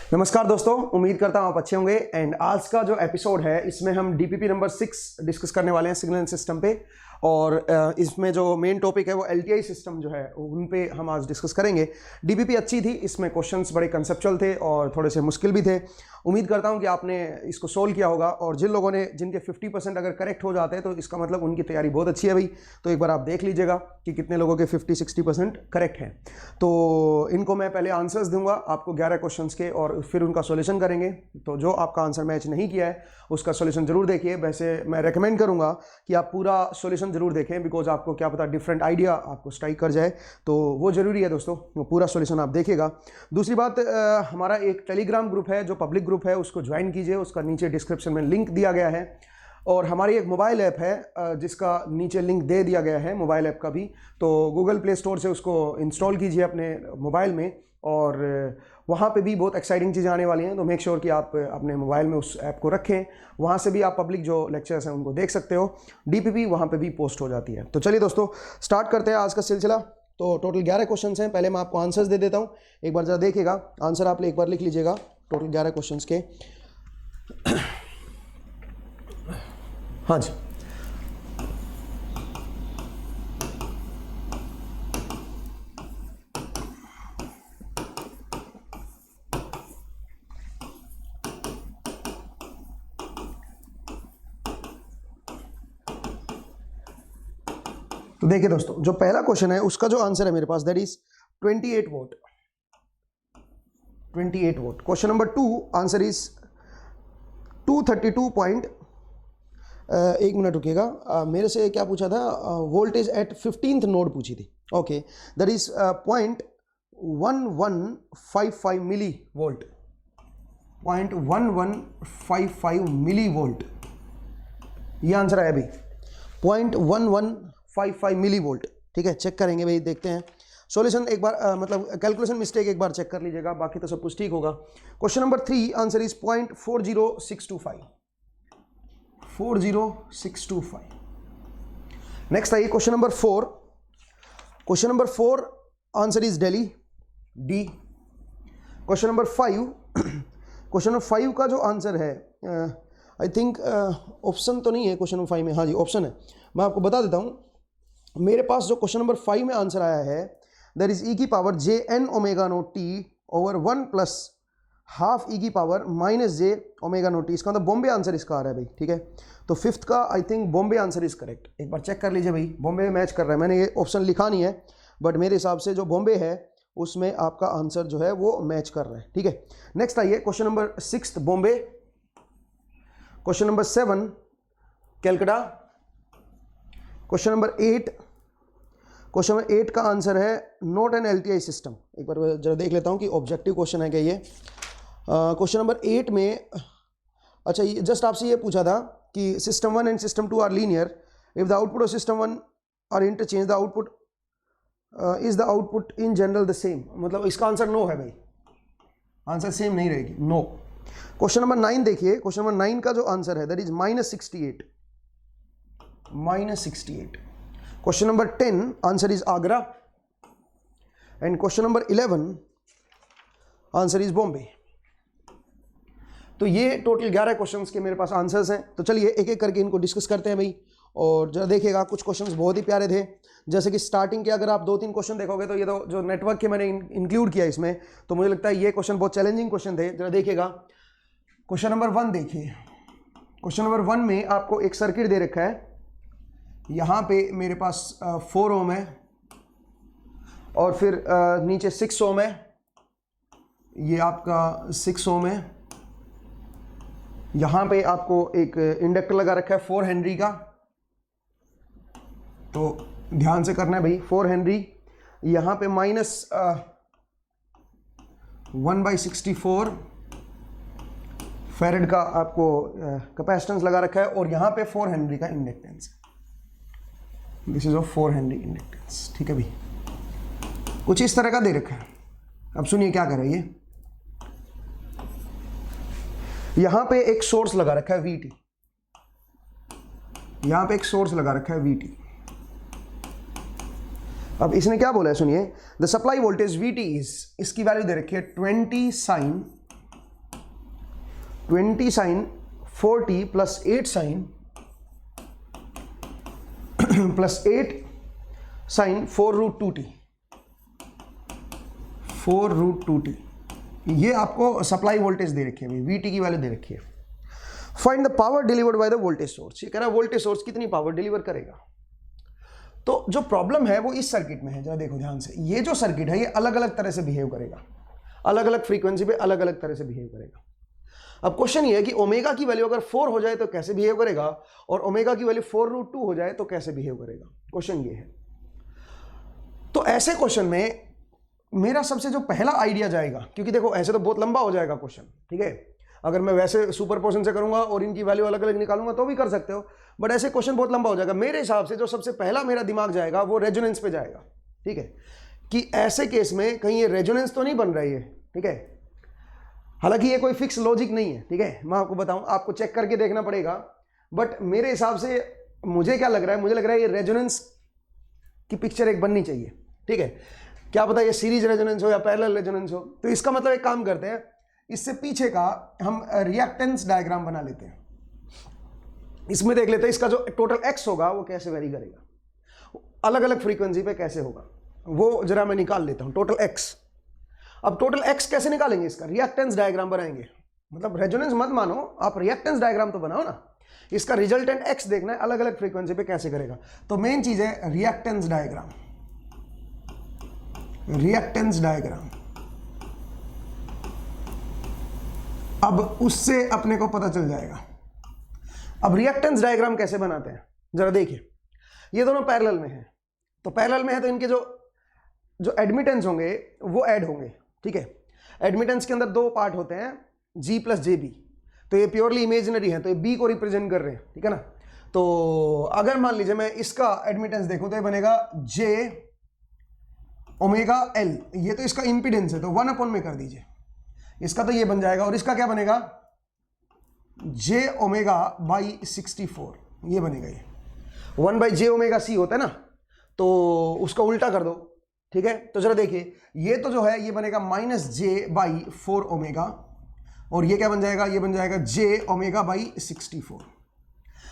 नमस्कार दोस्तों, उम्मीद करता हूँ आप अच्छे होंगे। एंड आज का जो एपिसोड है इसमें हम डीपीपी नंबर 6 डिस्कस करने वाले हैं, सिग्नल सिस्टम पे। और इसमें जो मेन टॉपिक है वो एलटीआई सिस्टम जो है उन पे हम आज डिस्कस करेंगे। डीपीपी अच्छी थी, इसमें क्वेश्चंस बड़े कंसेप्चुअल थे और थोड़े से मुश्किल भी थे। उम्मीद करता हूँ कि आपने इसको सोल्व किया होगा, और जिन लोगों ने जिनके 50% अगर करेक्ट हो जाते हैं तो इसका मतलब उनकी तैयारी बहुत अच्छी है भाई। तो एक बार आप देख लीजिएगा कि कितने लोगों के 50-60% करेक्ट हैं। तो इनको मैं पहले आंसर्स दूंगा आपको 11 क्वेश्चंस के, और फिर उनका सॉल्यूशन करेंगे। तो जो आपका आंसर मैच नहीं किया है उसका सॉल्यूशन जरूर देखिए। वैसे मैं रेकमेंड करूंगा कि आप पूरा सॉल्यूशन जरूर देखें, बिकॉज आपको क्या पता डिफरेंट आइडिया आपको स्ट्राइक कर जाए, तो वो जरूरी है दोस्तों, वो पूरा सॉल्यूशन आप देखिएगा। दूसरी बात, हमारा एक टेलीग्राम ग्रुप है जो पब्लिक ग्रुप है, उसको ज्वाइन कीजिए। उसका नीचे डिस्क्रिप्शन में लिंक दिया गया है। और हमारी एक मोबाइल ऐप है जिसका नीचे लिंक दे दिया गया है, मोबाइल ऐप का भी। तो गूगल प्ले स्टोर से उसको इंस्टॉल कीजिए अपने मोबाइल में, और वहाँ पे भी बहुत एक्साइटिंग चीज़ें आने वाली हैं। तो मेक श्योर कि आप अपने मोबाइल में उस ऐप को रखें। वहाँ से भी आप पब्लिक जो लेक्चर्स हैं उनको देख सकते हो। डीपीपी वहाँ पे भी पोस्ट हो जाती है। तो चलिए दोस्तों, स्टार्ट करते हैं आज का सिलसिला। तो टोटल 11 क्वेश्चन हैं। पहले मैं आपको आंसर्स दे देता हूँ, एक बार ज़रा देखिएगा। आंसर आप एक बार लिख लीजिएगा टोटल 11 क्वेश्चन के। हाँ जी, तो देखिए दोस्तों, जो पहला क्वेश्चन है उसका जो आंसर है मेरे पास, that is 28 vote. 28 vote. Question number 2 answer is 232 point, एक मिनट रुकिएगा, मेरे से क्या पूछा था, वोल्टेज एट 15th नोड पूछी थी। Okay, that is 0.1155 millivolt. 0.1155 millivolt, ये आंसर है अभी। 0.1155 मिली वोल्ट। ठीक है, चेक करेंगे भाई, देखते हैं सॉल्यूशन एक बार, मतलब कैलकुलेशन मिस्टेक एक बार चेक कर लीजिएगा, बाकी तो सब कुछ ठीक होगा। Question number 3 answer is 0.40625। 40625। Next आइए question number 4। Question number 4 answer is Delhi, D. Question number 5, question number 5 का जो आंसर है, आई थिंक ऑप्शन तो नहीं है क्वेश्चन नंबर 5 में। हाँ जी, ऑप्शन है। मैं आपको बता देता हूँ, मेरे पास जो क्वेश्चन नंबर 5 में आंसर आया है, दैट इज ई की पावर जे N omega naught T over 1 plus half E की power minus J omega naught T. इसका मतलब बॉम्बे आंसर इसका आ रहा है भाई। ठीक है, तो 5th का I think Bombay answer is correct. एक बार चेक कर लीजिए भाई, बॉम्बे में मैच कर रहा है। मैंने ये ऑप्शन लिखा नहीं है, बट मेरे हिसाब से जो बॉम्बे है उसमें आपका आंसर जो है वो मैच कर रहा है। ठीक है, नेक्स्ट आइए question number 6 Bombay. Question number 7 Calcutta. Question number 8, question number 8 का आंसर है नॉट एन एलटीआई सिस्टम। एक बार जरा देख लेता हूँ कि ऑब्जेक्टिव क्वेश्चन है क्या ये। क्वेश्चन नंबर 8 में, अच्छा, ये जस्ट आपसे ये पूछा था कि system 1 and system 2 are linear, if the output of system 1 are interchange, the output is the output in general the same. मतलब इसका आंसर नो है भाई, आंसर सेम नहीं रहेगी, नो। क्वेश्चन नंबर 9 देखिए, क्वेश्चन नंबर 9 का जो आंसर है that is -68। -68। Question number 10 answer is Agra, and question number 11 answer is Bombay. तो ये टोटल 11 क्वेश्चंस के मेरे पास आंसर्स हैं। तो चलिए एक एक करके इनको डिस्कस करते हैं भाई। और जरा देखिएगा, कुछ क्वेश्चंस बहुत ही प्यारे थे। जैसे कि स्टार्टिंग के अगर आप 2-3 क्वेश्चन देखोगे, तो ये तो जो नेटवर्क के मैंने इंक्लूड किया इसमें, तो मुझे लगता है ये क्वेश्चन बहुत चैलेंजिंग क्वेश्चन थे। जरा देखिएगा, क्वेश्चन नंबर 1 देखिए। क्वेश्चन नंबर 1 में आपको एक सर्किट दे रखा है। यहाँ पे मेरे पास 4 ओम है, और फिर नीचे 6 ओम है, ये आपका 6 ओम है। यहाँ पे आपको एक इंडक्टर लगा रखा है 4 हेनरी का, तो ध्यान से करना है भाई, 4 हेनरी। यहाँ पे -1/64 फैरेड का आपको कैपेसिटेंस लगा रखा है, और यहाँ पे 4 हेनरी का inductance. This is of 4 Henry inductance. ठीक है भाई, कुछ इस तरह का दे रखा है। अब सुनिए क्या कर रहा है ये। यहां पे एक सोर्स लगा रखा है VT, यहां पे एक सोर्स लगा रखा है VT। अब इसने क्या बोला है सुनिए, the supply voltage VT is, इसकी वैल्यू दे रखी है 20 sin 20 sine 4t plus 8 sine plus 8 sine 4√2t 4√2t। ये आपको सप्लाई वोल्टेज दे रखी है, वीटी की वैल्यू दे रखी है। Find the power delivered by the voltage source. ये कह रहा है वोल्टेज सोर्स कितनी पावर डिलीवर करेगा। तो जो प्रॉब्लम है वो इस सर्किट में है, जरा देखो ध्यान से। ये जो सर्किट है ये अलग अलग तरह से बिहेव करेगा, अलग अलग फ्रीक्वेंसी पे अलग अलग तरह से बिहेव करेगा। अब क्वेश्चन ये है कि ओमेगा की वैल्यू अगर 4 हो जाए तो कैसे बिहेव करेगा, और ओमेगा की वैल्यू 4√2 हो जाए तो कैसे बिहेव करेगा। क्वेश्चन ये है। तो ऐसे क्वेश्चन में मेरा सबसे जो पहला आइडिया जाएगा, क्योंकि देखो ऐसे तो बहुत लंबा हो जाएगा क्वेश्चन, ठीक है। अगर मैं वैसे सुपरपोजिशन से करूंगा और इनकी वैल्यू अलग अलग निकालूंगा तो भी कर सकते हो, बट ऐसे क्वेश्चन बहुत लंबा हो जाएगा। मेरे हिसाब से जो सबसे पहला मेरा दिमाग जाएगा वो रेजोनेंस पे जाएगा, ठीक है, कि ऐसे केस में कहीं ये रेजोनेंस तो नहीं बन रही है, ठीक है। हालांकि ये कोई फिक्स लॉजिक नहीं है, ठीक है, मैं आपको बताऊं, आपको चेक करके देखना पड़ेगा। बट मेरे हिसाब से मुझे क्या लग रहा है, मुझे लग रहा है ये रेजोनेंस की पिक्चर एक बननी चाहिए, ठीक है। क्या पता ये सीरीज रेजोनेंस हो या पैरेलल रेजोनेंस हो। तो इसका मतलब एक काम करते हैं, इससे पीछे का हम रिएक्टेंस डायग्राम बना लेते हैं। इसमें देख लेते हैं इसका जो टोटल एक्स होगा वो कैसे वेरी करेगा, अलग अलग फ्रीक्वेंसी पे कैसे होगा, वो जरा मैं निकाल लेता हूं टोटल एक्स। अब टोटल एक्स कैसे निकालेंगे, इसका रिएक्टेंस डायग्राम बनाएंगे। मतलब रेजोनेंस मत मानो आप, रिएक्टेंस डायग्राम तो बनाओ ना। इसका रिजल्टेंट एक्स देखना है अलग अलग फ्रीक्वेंसी पे कैसे करेगा। तो मेन चीज है रिएक्टेंस डायग्राम, रिएक्टेंस डायग्राम। अब उससे अपने को पता चल जाएगा। अब रिएक्टेंस डायग्राम कैसे बनाते हैं जरा देखिए। ये दोनों पैरेलल में हैं, तो पैरेलल में है तो इनके जो एडमिटेंस होंगे वो ऐड होंगे, ठीक है। एडमिटेंस के अंदर दो पार्ट होते हैं, G प्लस JB। तो ये प्योरली इमेजिनरी है, तो ये B को रिप्रेजेंट कर रहे हैं, ठीक है ना। तो अगर मान लीजिए मैं इसका एडमिटेंस देखूं तो ये बनेगा J ओमेगा L। ये तो इसका इंपीडेंस है, तो 1 में कर दीजिए इसका, तो ये बन जाएगा। और इसका क्या बनेगा, J ओमेगा बाई 64, ये बनेगा। ये 1/J ओमेगा C होता है ना, तो उसका उल्टा कर दो, ठीक है। तो जरा देखिए, ये तो जो है ये बनेगा -J/4 ओमेगा, और ये क्या बन जाएगा, ये बन जाएगा J ओमेगा बाई 64।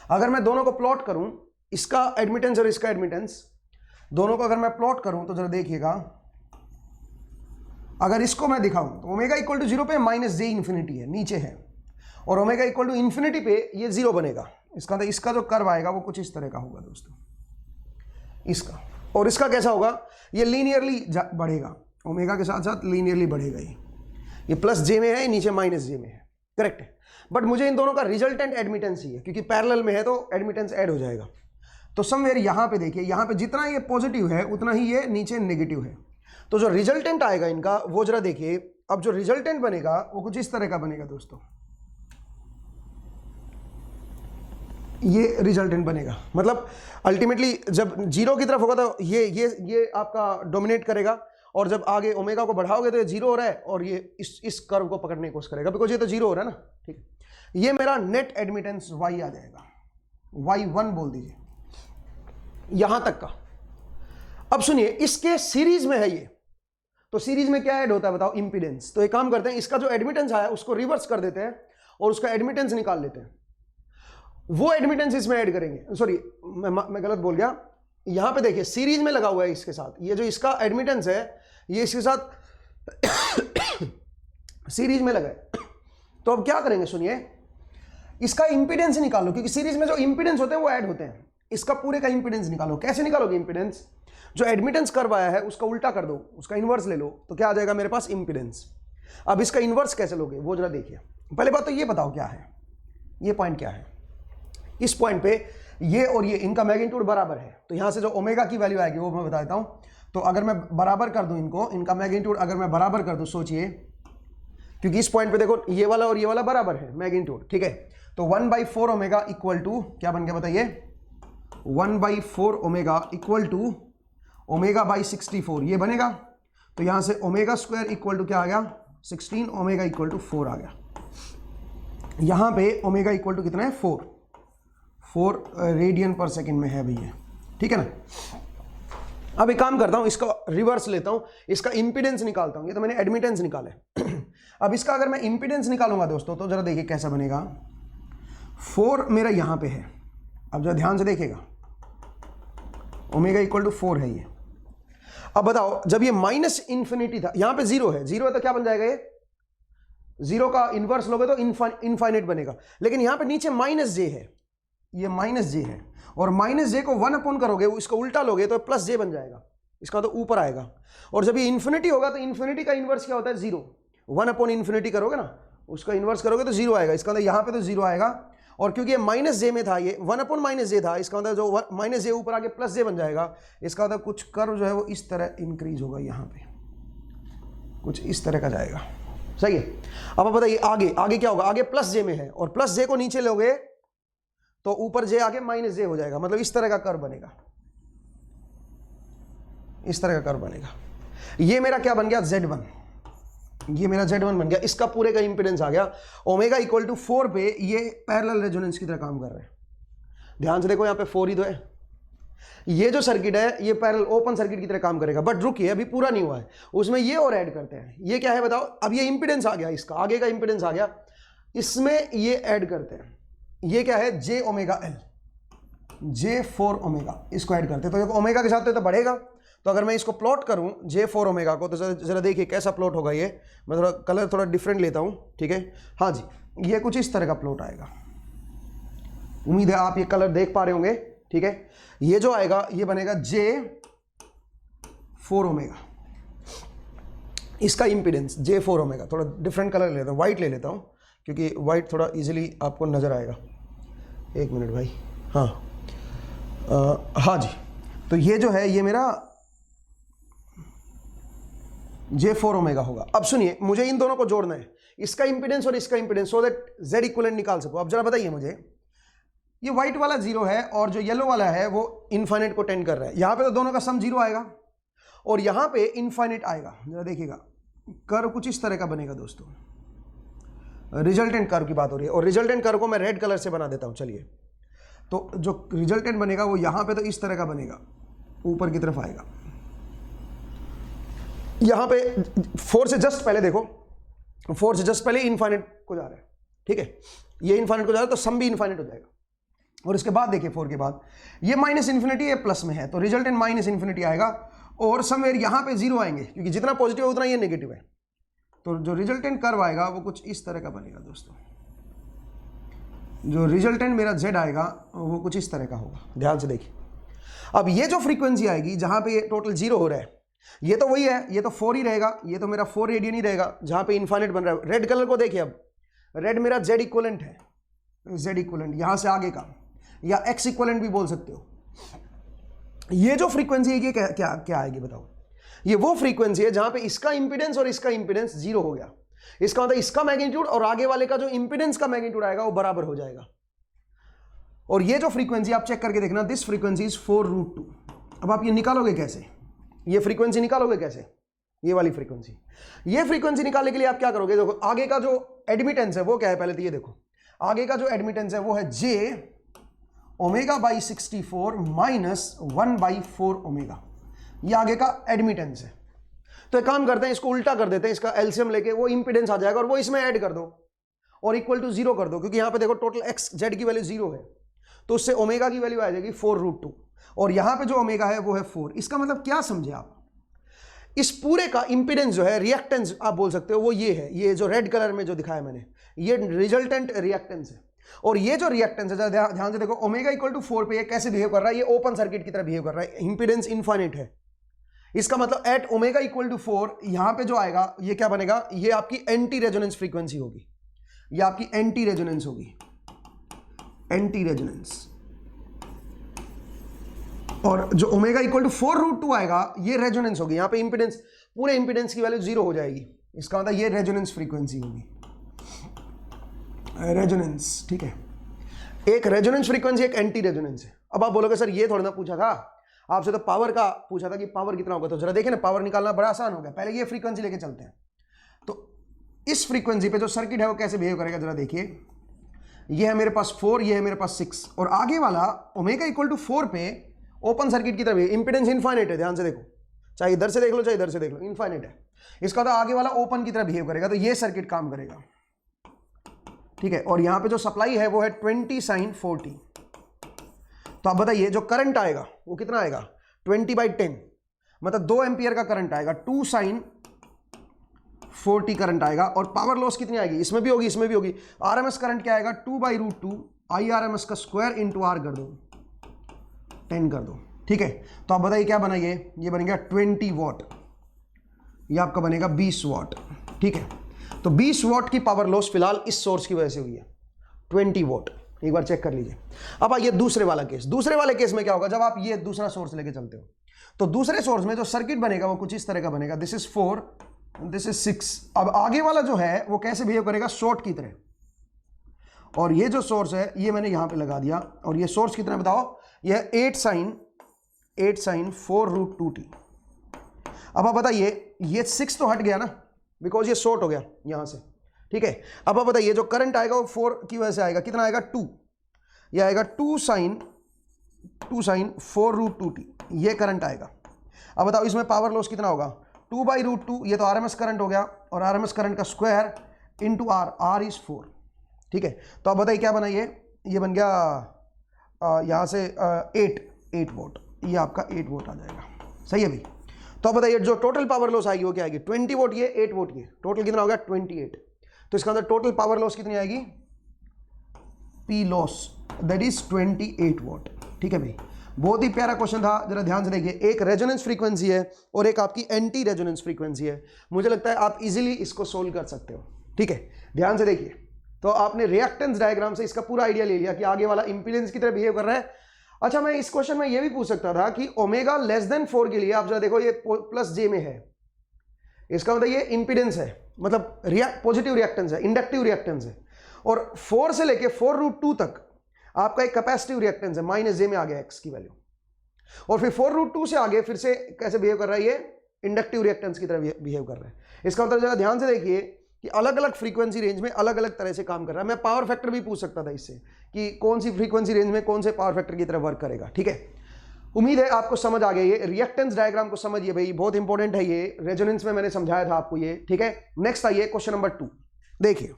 अगर मैं दोनों को प्लॉट करूं, इसका एडमिटेंस और इसका एडमिटेंस दोनों को अगर मैं प्लॉट करूं तो जरा देखिएगा, अगर इसको मैं दिखाऊं तो ओमेगा इक्वल टू 0 पे -J इन्फिनिटी है, नीचे है, और ओमेगा इक्वल टू इन्फिनिटी पे ये 0 बनेगा। इसका तो इसका जो कर्व आएगा वो कुछ इस तरह का होगा दोस्तों, इसका। और इसका कैसा होगा, ये लीनियरली बढ़ेगा, ओमेगा के साथ साथ लीनियरली बढ़ेगा। ये प्लस J में है, ये नीचे -J में है, करेक्ट है। बट मुझे इन दोनों का रिजल्टेंट एडमिटेंस ही है, क्योंकि पैरेलल में है तो एडमिटेंस ऐड हो जाएगा। तो समवेयर यहाँ पे देखिए, यहाँ पे जितना ये पॉजिटिव है उतना ही ये नीचे नेगेटिव है। तो जो रिजल्टेंट आएगा इनका वो जरा देखिए। अब जो रिजल्टेंट बनेगा वो कुछ इस तरह का बनेगा दोस्तों, ये रिजल्टेंट बनेगा। मतलब अल्टीमेटली जब 0 की तरफ होगा तो ये आपका डोमिनेट करेगा, और जब आगे ओमेगा को बढ़ाओगे तो ये 0 हो रहा है, और ये इस कर्व को पकड़ने की कोशिश करेगा, बिकॉज ये तो 0 हो रहा है ना, ठीक है। ये मेरा नेट एडमिटेंस Y आ जाएगा, Y1 बोल दीजिए, यहां तक का। अब सुनिए, इसके सीरीज में है ये, तो सीरीज में क्या ऐड होता है बताओ, इंपीडेंस। तो एक काम करते हैं, इसका जो एडमिटेंस आया उसको रिवर्स कर देते हैं और उसका एडमिटेंस निकाल लेते हैं। वो एडमिटेंस इसमें ऐड करेंगे। सॉरी, मैं गलत बोल गया। यहां पे देखिए सीरीज में लगा हुआ है इसके साथ, ये जो इसका एडमिटेंस है ये इसके साथ सीरीज में लगा है। तो अब क्या करेंगे सुनिए, इसका इंपीडेंस निकालो, क्योंकि सीरीज में जो इंपीडेंस होते हैं वो ऐड होते हैं। इसका पूरे का इंपीडेंस निकालो। कैसे निकालोगे इंपीडेंस, जो एडमिटेंस कर्व आया है उसका उल्टा कर दो, उसका इन्वर्स ले लो, तो क्या आ जाएगा मेरे पास, इंपीडेंस। अब इसका इन्वर्स कैसे लोगे वो जरा देखिए। पहले बात तो ये बताओ क्या है, ये पॉइंट क्या है। इस पॉइंट पे ये और ये इनका मैग्नीट्यूड बराबर है, तो यहां से जो ओमेगा की वैल्यू आएगी वो मैं बता देता हूं। तो अगर मैं बराबर कर दूं इनको, इनका मैग्नीट्यूड अगर मैं बराबर कर दूं, सोचिए, क्योंकि इस पॉइंट पे देखो ये वाला और ये वाला बराबर है मैग्नीट्यूड, ठीक है। तो 1/4 ओमेगा इक्वल टू क्या बन गया बताइए, 1/4 omega equal to omega by 64, ये बनेगा। तो यहां से ओमेगा स्क्वायर इक्वल टू क्या आ गया, 16, ओमेगा इक्वल टू 4 आ गया। यहां पे ओमेगा इक्वल टू कितना है, 4 रेडियन पर सेकेंड में है अभी ये, ठीक है ना। अब एक काम करता हूं, इसका रिवर्स लेता हूं, इसका इंपीडेंस निकालता हूं। ये तो मैंने एडमिटेंस निकाला है। अब इसका अगर मैं इंपीडेंस निकालूंगा दोस्तों, तो जरा देखिए कैसा बनेगा। 4 मेरा यहां पे है, अब जरा ध्यान से देखिएगा, ओमेगा इक्वल टू 4 है ये। अब बताओ, जब ये माइनस इंफिनिटी था, यहां पे 0 है, 0 है तो क्या बन जाएगा, ये 0 का इनवर्स लोगे तो इनफाइनाइट बनेगा। लेकिन यहां पे नीचे माइनस जे है, ये माइनस जे है, और माइनस जे को 1 अपॉन करोगे, इसको उल्टा लोगे तो प्लस जे बन जाएगा, इसका तो ऊपर आएगा। और जब ये इन्फिनिटी होगा तो इन्फिनिटी का इनवर्स क्या होता है, 0। 1 अपॉन इन्फिनिटी करोगे ना, उसका इनवर्स करोगे तो 0 आएगा, इसका मतलब यहाँ पे तो 0 आएगा। और क्योंकि ये माइनस जे में था, ये 1 अपॉन माइनस जे था, इसका मतलब जो माइनस जे ऊपर आके प्लस जे बन जाएगा। इसका मतलब कुछ कर्व जो है वो इस तरह इंक्रीज होगा, यहाँ पे कुछ इस तरह का जाएगा, सही है। अब बताइए आगे आगे क्या होगा, आगे प्लस जे में है, और प्लस जे को नीचे लोगे तो ऊपर जे आके माइनस जे हो जाएगा, मतलब इस तरह का कर्व बनेगा, इस तरह का कर्व बनेगा। ये मेरा क्या बन गया, Z1, ये मेरा Z1 बन गया। इसका पूरे का इंपीडेंस आ गया ओमेगा इक्वल टू 4 पे, ये पैरेलल रेजोनेंस की तरह काम कर रहे हैं। ध्यान से देखो, यहाँ पे 4 ही तो है। ये जो सर्किट है ये पैरेलल ओपन सर्किट की तरह काम करेगा, बट रुकिए, अभी पूरा नहीं हुआ है, उसमें ये और ऐड करते हैं। ये क्या है बताओ, अब ये इंपीडेंस आ गया, इसका आगे का इंपीडेंस आ गया, इसमें ये ऐड करते हैं। ये क्या है, J omega L, J4 omega, इसको ऐड करते हैं। तो ओमेगा के साथ तो बढ़ेगा, तो अगर मैं इसको प्लॉट करूं J4 ओमेगा को, तो जरा देखिए कैसा प्लॉट होगा ये। मैं थोड़ा कलर थोड़ा डिफरेंट लेता हूं, ठीक है। हाँ जी, ये कुछ इस तरह का प्लॉट आएगा, उम्मीद है आप ये कलर देख पा रहे होंगे, ठीक है। ये जो आएगा ये बनेगा J4 ओमेगा, इसका इंपीडेंस J4 ओमेगा। थोड़ा डिफरेंट कलर लेता हूँ, व्हाइट ले लेता हूँ, क्योंकि व्हाइट थोड़ा इजीली आपको नजर आएगा। एक मिनट भाई, हाँ हाँ जी, तो ये जो है ये मेरा J4 ओमेगा होगा। अब सुनिए, मुझे इन दोनों को जोड़ना है, इसका इंपीडेंस और इसका impedance, so that Z equivalent निकाल सको। अब जरा बताइए मुझे, ये व्हाइट वाला 0 है और जो येलो वाला है वो इनफाइनाइट को टेंड कर रहा है। यहां पे तो दोनों का सम 0 आएगा और यहां पे इनफाइनाइट आएगा। जरा देखिएगा, कर्व कुछ इस तरह का बनेगा दोस्तों। रिजल्टेंट कर्व की बात हो रही है, और रिजल्टेंट कर्व को मैं रेड कलर से बना देता हूं। चलिए, तो जो रिजल्टेंट बनेगा वो यहां पे तो इस तरह का बनेगा, ऊपर की तरफ आएगा। यहां पे 4 से जस्ट पहले देखो, 4 से जस्ट पहले इनफाइनाइट को जा रहा है, ठीक है। ये इनफाइनाइट को जा रहा है तो सम भी इनफाइनाइट हो जाएगा। और इसके बाद देखिए 4 के बाद ये माइनस इन्फिनिटी, ये प्लस में है, तो रिजल्टेंट माइनस इन्फिनिटी आएगा, और समवेयर यहां पे 0 आएंगे, क्योंकि जितना पॉजिटिव है उतना ये नेगेटिव है। तो जो रिजल्टेंट कर्व आएगा वो कुछ इस तरह का बनेगा दोस्तों। जो रिजल्टेंट मेरा Z आएगा वो कुछ इस तरह का होगा, ध्यान से देखिए। अब ये जो फ्रीक्वेंसी आएगी जहां पे ये टोटल 0 हो रहा है, ये तो वही है, ये तो 4 ही रहेगा, ये तो मेरा 4 रेडियन ही रहेगा जहां पे इनफाइनाइट बन रहा है। रेड कलर को देखिए, अब रेड मेरा Z इक्विवेलेंट है, Z इक्विवेलेंट यहां से आगे का, या X इक्विवेलेंट भी बोल सकते हो। ये जो फ्रीक्वेंसी है ये क्या क्या आएगी बताओ। ये वो फ्रीक्वेंसी है जहां पे इसका इंपीडेंस और इसका इंपीडेंस 0 हो गया। इसका मतलब इसका मैग्नीट्यूड और आगे वाले का जो इंपीडेंस का मैग्नीट्यूड आएगा वो बराबर हो जाएगा। और ये जो फ्रीक्वेंसी आप चेक करके देखना, दिस फ्रीक्वेंसी इज 4√2। अब आप ये निकालोगे कैसे, ये फ्रीक्वेंसी निकालोगे कैसे, ये वाली फ्रीक्वेंसी। ये फ्रीक्वेंसी निकालने के लिए आप क्या करोगे, देखो आगे का जो एडमिटेंस है वो क्या है, पहले तो ये देखो, आगे का जो एडमिटेंस है वो है J omega by 64 minus 1/4 omega. ये आगे का एडमिटेंस है। तो एक काम करते हैं, इसको उल्टा कर देते हैं, इसका एलसीएम लेके वो इंपीडेंस आ जाएगा और वो इसमें ऐड कर दो और इक्वल टू 0 कर दो, क्योंकि यहां पे देखो टोटल एक्स जेड की वैल्यू 0 है, तो उससे ओमेगा की वैल्यू आ जाएगी 4√2, और यहां पे जो ओमेगा है वो है 4। इसका मतलब क्या समझे आप, इस पूरे का इंपीडेंस जो है, रिएक्टेंस आप बोल सकते हो, वो ये है, ये जो रेड कलर में जो दिखाया मैंने, ये रिजल्टेंट रिएक्टेंस है। और ये जो रिएक्टेंस है, ध्यान से देखो, ओमेगा इक्वल टू 4 पे ये कैसे बिहेव कर रहा है, ये ओपन सर्किट की तरह बिहेव कर रहा है, इंपीडेंस इनफाइनाइट है। इसका मतलब एट ओमेगा इक्वल टू 4 यहां पे जो आएगा ये क्या बनेगा, ये आपकी एंटी रेजोनेंस फ्रीक्वेंसी होगी, ये आपकी एंटी रेजोनेंस होगी, एंटी रेजोनेंस। और जो ओमेगा इक्वल टू 4√2 आएगा ये रेजोनेंस होगी, यहां पे इंपीडेंस, पूरे इंपीडेंस की वैल्यू 0 हो जाएगी। इसका मतलब ये रेजोनेंस फ्रीक्वेंसी होगी, रेजोनेंस, ठीक है। एक रेजोनेंस फ्रीक्वेंसी, एक एंटी रेजोनेंस है। अब आप बोलोगे सर ये थोड़ा ना पूछा था आपसे, तो पावर का पूछा था कि पावर कितना होगा। तो जरा देखें ना, पावर निकालना बड़ा आसान हो गया। पहले ये फ्रीक्वेंसी लेके चलते हैं, तो इस फ्रीक्वेंसी पे जो सर्किट है वो कैसे बिहेव करेगा, जरा देखिए। ये है मेरे पास 4, ये है मेरे पास 6, और आगे वाला ओमेगा इक्वल टू 4 पे ओपन सर्किट की तरह बिहेव, इंपेडेंस इनफाइनाइट है, ध्यान से देखो, चाहे इधर से देख लो चाहे इधर से देख लो, इनफाइनाइट है। इसका तो आगे वाला ओपन की तरह बिहेव करेगा, तो ये सर्किट काम करेगा, ठीक है। और यहां पे जो सप्लाई है वो है 20 sin 40। तो आप बताइए जो करंट आएगा वो कितना आएगा, 20/10, मतलब 2 एम्पियर का करंट आएगा, 2 sin 40 करंट आएगा। और पावर लॉस कितनी आएगी, इसमें भी होगी इसमें भी होगी। आरएमएस करंट क्या आएगा, 2/√2 IRMS का स्क्वायर इंटू आर कर दो, 10 कर दो, ठीक है। तो आप बताइए क्या बनाइए, ये बनेगा 20 वॉट, ये आपका बनेगा 20 वॉट, ठीक है। तो 20 वॉट की पावर लॉस फिलहाल इस सोर्स की वजह से हुई है, 20 वॉट, एक बार चेक कर लीजिए। अब आइए दूसरे वाला केस, दूसरे वाले केस में क्या होगा, जब आप ये दूसरा सोर्स लेके चलते हो तो दूसरे सोर्स में जो सर्किट बनेगा वो कुछ इस तरह का बनेगा, दिस इज 4, दिस इज 6। अब आगे वाला जो है वो कैसे बिहेव करेगा, शॉर्ट की तरह। और ये जो सोर्स है ये मैंने यहां पे लगा दिया, और ये सोर्स कितना बताओ, यह 8 sin 4√2t। अब आप बताइए ये 6 तो हट गया ना, बिकॉज ये शॉर्ट हो गया यहां से, ठीक है। अब आप बताइए जो करंट आएगा वो 4 की वजह से आएगा, कितना आएगा, 2, ये आएगा 2 sin 4√2t, ये करंट आएगा। अब बताओ इसमें पावर लॉस कितना होगा, 2/√2, ये तो आरएमएस करंट हो गया, और आरएमएस करंट का स्क्वायर इंटू आर इज 4, ठीक है। तो आप बताइए क्या बना, ये बन गया यहाँ से 8 वोट, ये आपका 8 वोट आ जाएगा, सही है भाई। तो आप बताइए जो टोटल पावर लॉस आएगी वो क्या आएगी, 20 वोट ये, 8 वोट ये, टोटल कितना हो गया 28। तो इसका अंदर टोटल पावर लॉस कितनी आएगी, P loss, that is 28 vote, ठीक है भाई। बहुत ही प्यारा क्वेश्चन था, जरा ध्यान से देखिए। एक रेजोनेंस फ्रीक्वेंसी है और एक आपकी एंटी रेजोनेंस फ्रीक्वेंसी है। मुझे लगता है आप इजीली इसको सोल्व कर सकते हो, ठीक है। ध्यान से देखिए, तो आपने रिएक्टेंस डायग्राम से इसका पूरा आइडिया ले लिया कि आगे वाला इंपीडेंस की तरह बिहेव कर रहा है। अच्छा, मैं इस क्वेश्चन में ये भी पूछ सकता था कि ओमेगा लेस देन 4 के लिए आप जरा देखो, ये प्लस जे में है, इसका मतलब ये इंपीडेंस है, मतलब पॉजिटिव रिएक्टेंस है, इंडक्टिव रिएक्टेंस है। और 4 से लेके 4√2 तक आपका एक कैपेसिटिव रिएक्टेंस है, माइनस जे में आ गया एक्स की वैल्यू। और फिर 4√2 से आगे फिर से कैसे बिहेव कर रहा है, ये इंडक्टिव रिएक्टेंस की तरह बिहेव कर रहा है। इसका मतलब जरा ध्यान से देखिए कि अलग अलग फ्रीक्वेंसी रेंज में अलग अलग तरह से काम कर रहा है। मैं पावर फैक्टर भी पूछ सकता था इससे कि कौन सी फ्रीक्वेंसी रेंज में कौन से पावर फैक्टर की तरह वर्क करेगा, ठीक है। उम्मीद है आपको समझ आ गया। ये रिएक्टेंस डायग्राम को समझिए भाई, बहुत इंपॉर्टेंट है ये, रेजोनेंस में मैंने समझाया था आपको ये, ठीक है। नेक्स्ट आइए क्वेश्चन नंबर 2, देखिए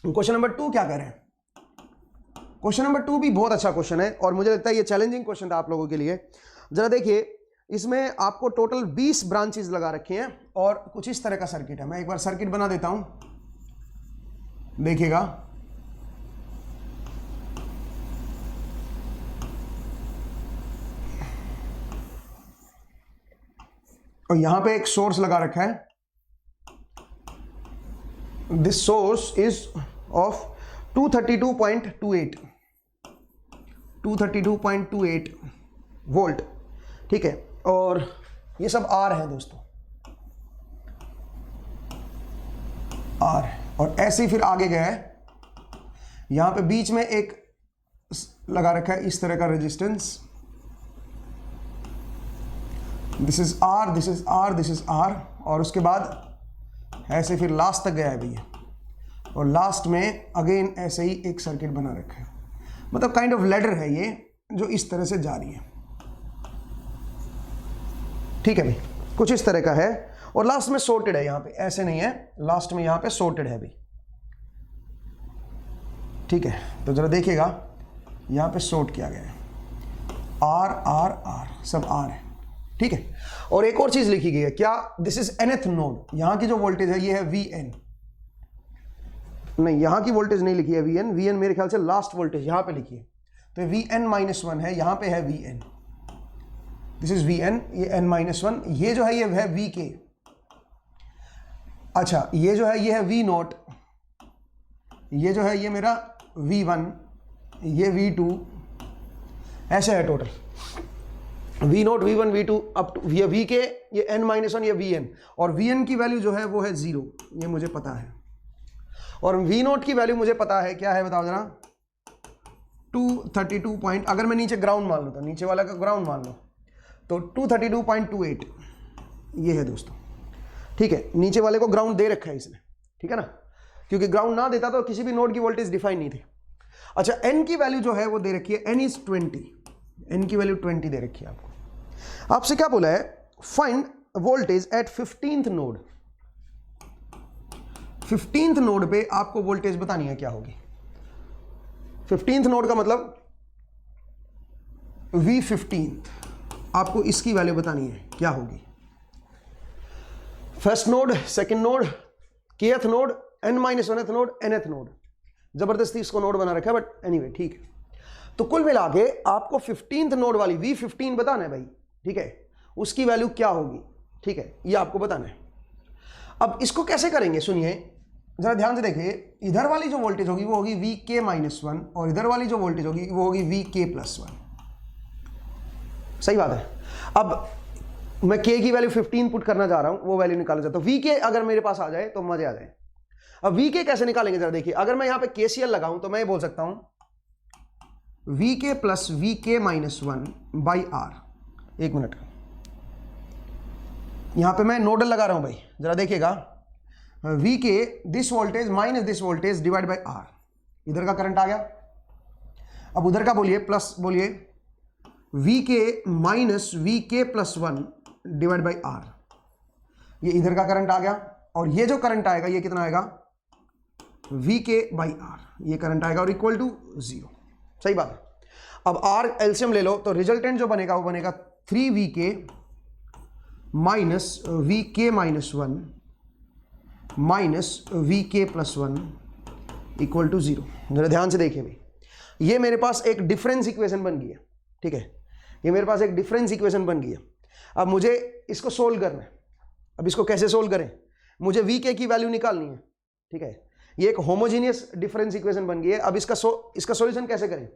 क्वेश्चन नंबर 2 क्या कह रहे हैं। क्वेश्चन नंबर 2 भी बहुत अच्छा क्वेश्चन है और मुझे लगता है ये चैलेंजिंग क्वेश्चन था आप लोगों के लिए। जरा देखिए, इसमें आपको टोटल 20 ब्रांचेस लगा रखे हैं और कुछ इस तरह का सर्किट है। मैं एक बार सर्किट बना देता हूं, देखिएगा। और यहां पे एक सोर्स लगा रखा है, this source is of 232.28 volt, ठीक है। और ये सब आर है दोस्तों, आर। और ऐसे ही फिर आगे गया है, यहां पे बीच में एक लगा रखा है इस तरह का resistance, this is R, this is R, this is R. और उसके बाद ऐसे फिर लास्ट तक गया है भैया, और लास्ट में अगेन ऐसे ही एक सर्किट बना रखा है। मतलब काइंड ऑफ लैडर है ये, जो इस तरह से जा रही है, ठीक है भाई, कुछ इस तरह का है। और लास्ट में सॉर्टेड है, यहां पे ऐसे नहीं है, लास्ट में यहां पे सॉर्टेड है भाई, ठीक है। तो जरा देखिएगा, यहां पे सॉर्ट किया गया है, आर आर आर, सब आर है, ठीक है। और एक और चीज लिखी गई है, क्या, दिस इज nth नोड। यहां की जो वोल्टेज है ये है Vn, नहीं यहां की वोल्टेज नहीं लिखी है Vn, Vn मेरे ख्याल से लास्ट वोल्टेज यहां पे लिखी है, तो Vn-1 है, यहां पे है Vn, दिस इज Vn, ये n-1, ये जो है ये है Vk। अच्छा, ये जो है ये है V0, ये जो है ये मेरा V1, ये V2, ऐसे है total V0, V1, V2 up to ये Vk, ये n-1, ये Vn। और Vn की वैल्यू जो है वो है 0, ये मुझे पता है। और V0 की वैल्यू मुझे पता है, क्या है बताओ जरा, 232 पॉइंट, अगर मैं नीचे ग्राउंड मान लो, तो नीचे वाला का ग्राउंड मान लो, तो 232.28 ये है दोस्तों, ठीक है। नीचे वाले को ग्राउंड दे रखा है इसने, ठीक है ना, क्योंकि ग्राउंड ना देता तो किसी भी नोड की वोल्टेज डिफाइन नहीं थी। अच्छा, n की वैल्यू जो है वो दे रखी है, n इज 20, n की वैल्यू 20 दे रखी है आपको। आपसे क्या बोला है, find voltage at 15th node. 15th node पे आपको वोल्टेज बतानी है क्या होगी। 15th नोड का मतलब V15, आपको इसकी वैल्यू बतानी है क्या होगी। First node, second node, kth node, n-1th node, nth node, जबरदस्ती इसको नोड बना रखा है, बट एनीवे ठीक है। तो कुल मिला के आपको 15th नोड वाली V15 बताना है भाई, ठीक है, उसकी वैल्यू क्या होगी, ठीक है, ये आपको बताना है। अब इसको कैसे करेंगे सुनिए, जरा ध्यान से देखिए, इधर वाली जो वोल्टेज होगी वो होगी Vk-1 और इधर वाली जो वोल्टेज होगी वो होगी Vk+1। सही बात है। अब मैं k की वैल्यू 15 पुट करना जा रहा हूं, वो वैल्यू निकाला जाता है। तो Vk अगर मेरे पास आ जाए तो मजे आ जाए। अब Vk कैसे निकालेंगे जरा देखिए, अगर मैं यहां पे KCL लगाऊं तो मैं ये बोल सकता हूं Vk plus Vk-1 by R। एक मिनट, यहां पे मैं नोडल लगा रहा हूं भाई, जरा देखिएगा, Vk this voltage minus this voltage divide by R। इधर का करंट आ गया, अब उधर का बोलिए, प्लस बोलिए, Vk minus Vk+1 divide by R। ये इधर का करंट आ गया, और ये जो करंट आएगा ये कितना आएगा, Vk बाई R, ये करंट आएगा और इक्वल टू 0। सही बात है। अब R एलसीएम ले लो तो रिजल्टेंट जो बनेगा वो बनेगा 3Vk minus Vk-1 minus Vk+1 equal to 0। जरा ध्यान से देखिए भाई, ये मेरे पास एक डिफरेंस इक्वेशन बन गई है, ठीक है, ये मेरे पास एक डिफरेंस इक्वेशन बन गई है। अब मुझे इसको सोल्व करना है। अब इसको कैसे सोल्व करें, मुझे Vk की वैल्यू निकालनी है, ठीक है, ये एक होमोजीनियस डिफरेंस इक्वेशन बन गई है। अब इसका सॉल्यूशन कैसे करें,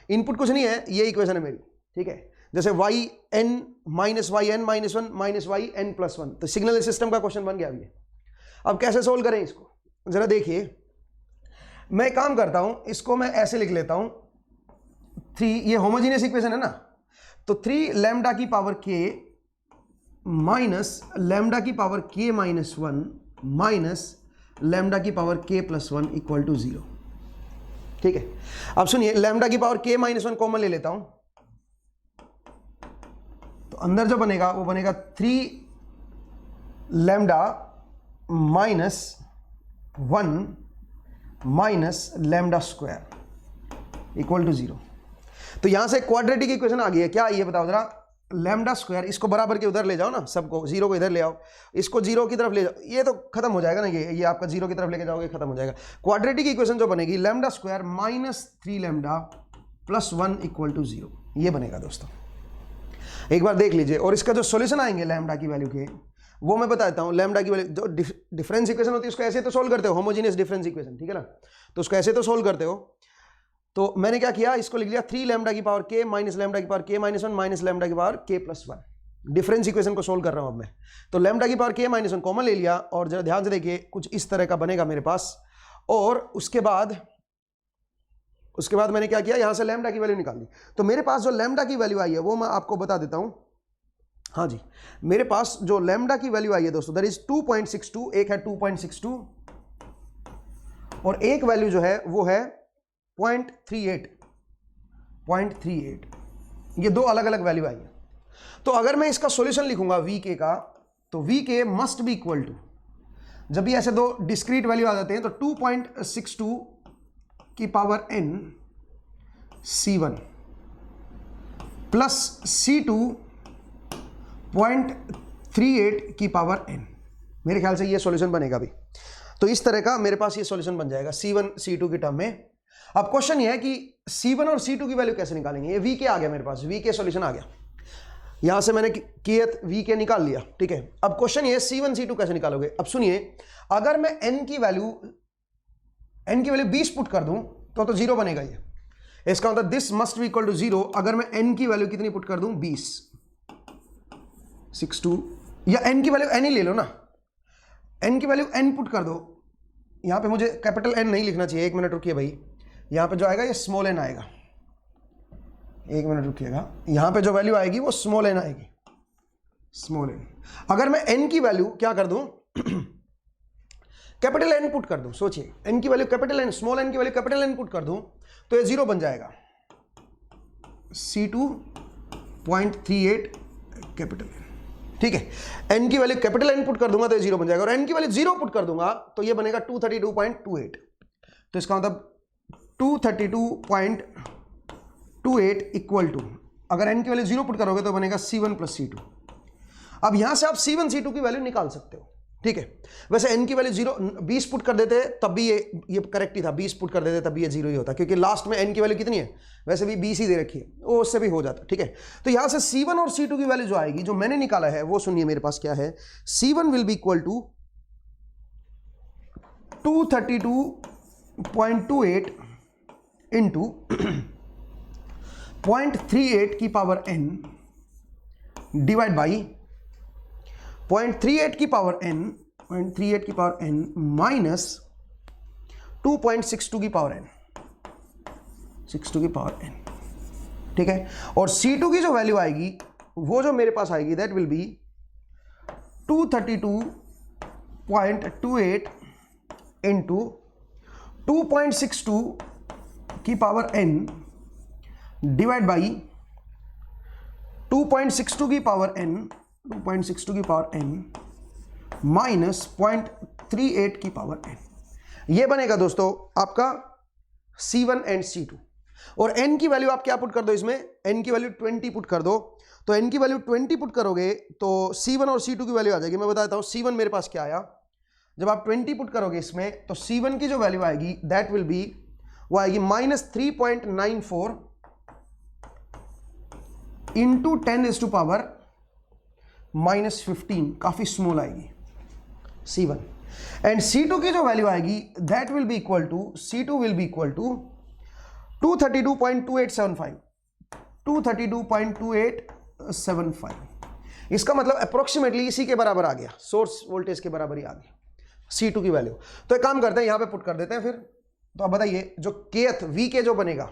इनपुट कुछ नहीं है, ये इक्वेशन है मेरी, ठीक है, जैसे yn minus yn minus 1 minus yn+1, तो सिग्नल सिस्टम का क्वेश्चन बन गया अभी। अब कैसे सोल्व करें इसको, जरा देखिए, मैं काम करता हूं, इसको मैं ऐसे लिख लेता हूं, 3, ये होमोजीनियस इक्वेशन है ना, तो 3 लैम्डा की पावर k माइनस लैम्डा की पावर k-1 माइनस लैम्डा की पावर k+1 इक्वल टू 0। ठीक है, अब सुनिए, लैम्डा की पावर k-1 कॉमन ले लेता हूं, तो अंदर जो बनेगा वो बनेगा 3 lambda minus 1 minus lambda square equal to 0। तो यहां से क्वाड्रेटिक इक्वेशन आ गई है, क्या ये बताओ जरा, लैम्डा स्क्वायर, इसको बराबर के उधर ले जाओ ना, सबको 0 को इधर ले आओ, इसको 0 की तरफ ले जाओ, ये तो खत्म हो जाएगा ना, ये आपका 0 की तरफ लेके जाओगे खत्म हो जाएगा। क्वाड्रेटिक इक्वेशन जो बनेगी, lambda square minus 3 lambda plus 1 equal to 0, ये बनेगा दोस्तों। एक बार देख लीजिए, और इसका जो सोल्यूशन आएंगे लैम्डा की वैल्यू के, वो मैं बताता हूँ। लैम्डा की वैल्यू जो डिफरेंस इक्वेशन होती है उसको ऐसे तो सोल्व करते हो, होमोजीनियस डिफरेंस इक्वेशन, ठीक है ना, तो उसको ऐसे तो सोल्व करते हो। तो मैंने क्या किया, इसको लिख लिया 3 लैम्डा की पावर k माइनस लैम्डा की पावर k-1 माइनस लैम्डा की पावर k+1। डिफरेंस इक्वेशन को सोल्व कर रहा हूं अब मैं, तो लैम्डा की पावर k-1 कॉमन ले लिया, और जरा ध्यान से देखिए, कुछ इस तरह का बनेगा मेरे पास। और उसके बाद मैंने क्या किया, यहां से लैम्डा की वैल्यू निकाल ली। तो मेरे पास जो लैम्डा की वैल्यू आई है वो मैं आपको बता देता हूं। हाँ जी, मेरे पास जो लैम्डा की वैल्यू आई है दोस्तों, दैट इज 2.62, एक है 2.62 और एक वैल्यू जो है वो है 0.38, ये दो अलग अलग वैल्यू आई है। तो अगर मैं इसका सॉल्यूशन लिखूंगा Vk का, तो Vk must be equal to, जब भी ऐसे दो डिस्क्रीट वैल्यू आ जाते हैं तो 2.62 की power n C1 plus C2 0.38 की पावर n, मेरे ख्याल से ये सॉल्यूशन बनेगा भी। तो इस तरह का मेरे पास ये सॉल्यूशन बन जाएगा C1 C2 की टर्म में। अब क्वेश्चन ये है कि C1 और C2 की वैल्यू कैसे निकालेंगे। ये Vk आ गया मेरे पास, Vk सॉल्यूशन आ गया, यहां से मैंने kth Vk निकाल लिया, ठीक है। अब क्वेश्चन ये C1 C2 कैसे निकालोगे। अब सुनिए, अगर मैं n की वैल्यू 20 पुट कर दूं तो 0 बनेगा ये, इसका मतलब this must be equal to 0। अगर मैं n की वैल्यू कितनी पुट कर दूं 20, 62, या n की वैल्यू n ही ले लो ना, n की वैल्यू n पुट कर दो। यहां पे मुझे कैपिटल N नहीं लिखना चाहिए, एक मिनट रुकिए भाई, यहां पे जो आएगा ये स्मॉल n आएगा, एक मिनट रुकिएगा, यहां पे जो वैल्यू आएगी वो स्मॉल n आएगी, स्मॉल n। अगर मैं n की वैल्यू क्या कर दूं कैपिटल N पुट कर दूं, सोचिए n की value capital N, small n की वैल्यू कैपिटल N पुट कर दूं तो ये 0 बन जाएगा। C2 0.38 कैपिटल एन, ठीक है। एन की वैल्यू कैपिटल एन पुट कर दूंगा तो ये 0 बन जाएगा, और एन की वैल्यू 0 पुट कर दूंगा तो ये बनेगा 232.28। तो इसका मतलब 232.28 इक्वल टू, अगर एन की वैल्यू 0 पुट करोगे तो बनेगा C1 + C2। अब यहां से आप C1 C2 की वैल्यू निकाल सकते हो, ठीक है। वैसे n की वैल्यू 20 पुट कर देते तब भी ये करेक्ट ही था, 20 पुट कर देते तब भी ये 0 ही होता, क्योंकि लास्ट में n की वैल्यू कितनी है, वैसे भी 20 ही दे रखी है, वो उससे भी हो जाता, ठीक है। तो यहां से C1 और C2 की वैल्यू जो आएगी, जो मैंने निकाला है वो सुनिए मेरे पास क्या है। C1 will be equal to 232.28 into 0.38 की पावर n डिवाइड बाई 0.38 की पावर n, 0.38 की पावर n माइनस 2.62 की पावर n, 62 की पावर n, ठीक है। और C2 की जो वैल्यू आएगी वो जो मेरे पास आएगी दैट विल बी 232.28 इंटू 2.62 की पावर n डिवाइड बाई 2.62 की पावर n, 2.62 की पावर n माइनस 0.38 की पावर n। ये बनेगा दोस्तों आपका C1 एंड C2। और n की वैल्यू आप क्या पुट कर दो इसमें, n की वैल्यू 20 पुट कर दो। तो n की वैल्यू 20 पुट करोगे तो C1 और C2 की वैल्यू आ जाएगी। मैं बताता हूं C1 मेरे पास क्या आया, जब आप 20 पुट करोगे इसमें तो C1 की जो वैल्यू आएगी दैट विल बी, वो आएगी -3.94 इंटू 10⁻⁻15, काफी स्मॉल आएगी C1। एंड C2 की जो वैल्यू आएगी that will be equal to, C2 will be equal to 232.2875, 232.2875। इसका मतलब अप्रोक्सीमेटली इसी के बराबर आ गया, सोर्स वोल्टेज के बराबर ही आ गया C2 की वैल्यू। तो एक काम करते हैं, यहां पे पुट कर देते हैं फिर। तो अब बताइए जो kth Vk जो बनेगा,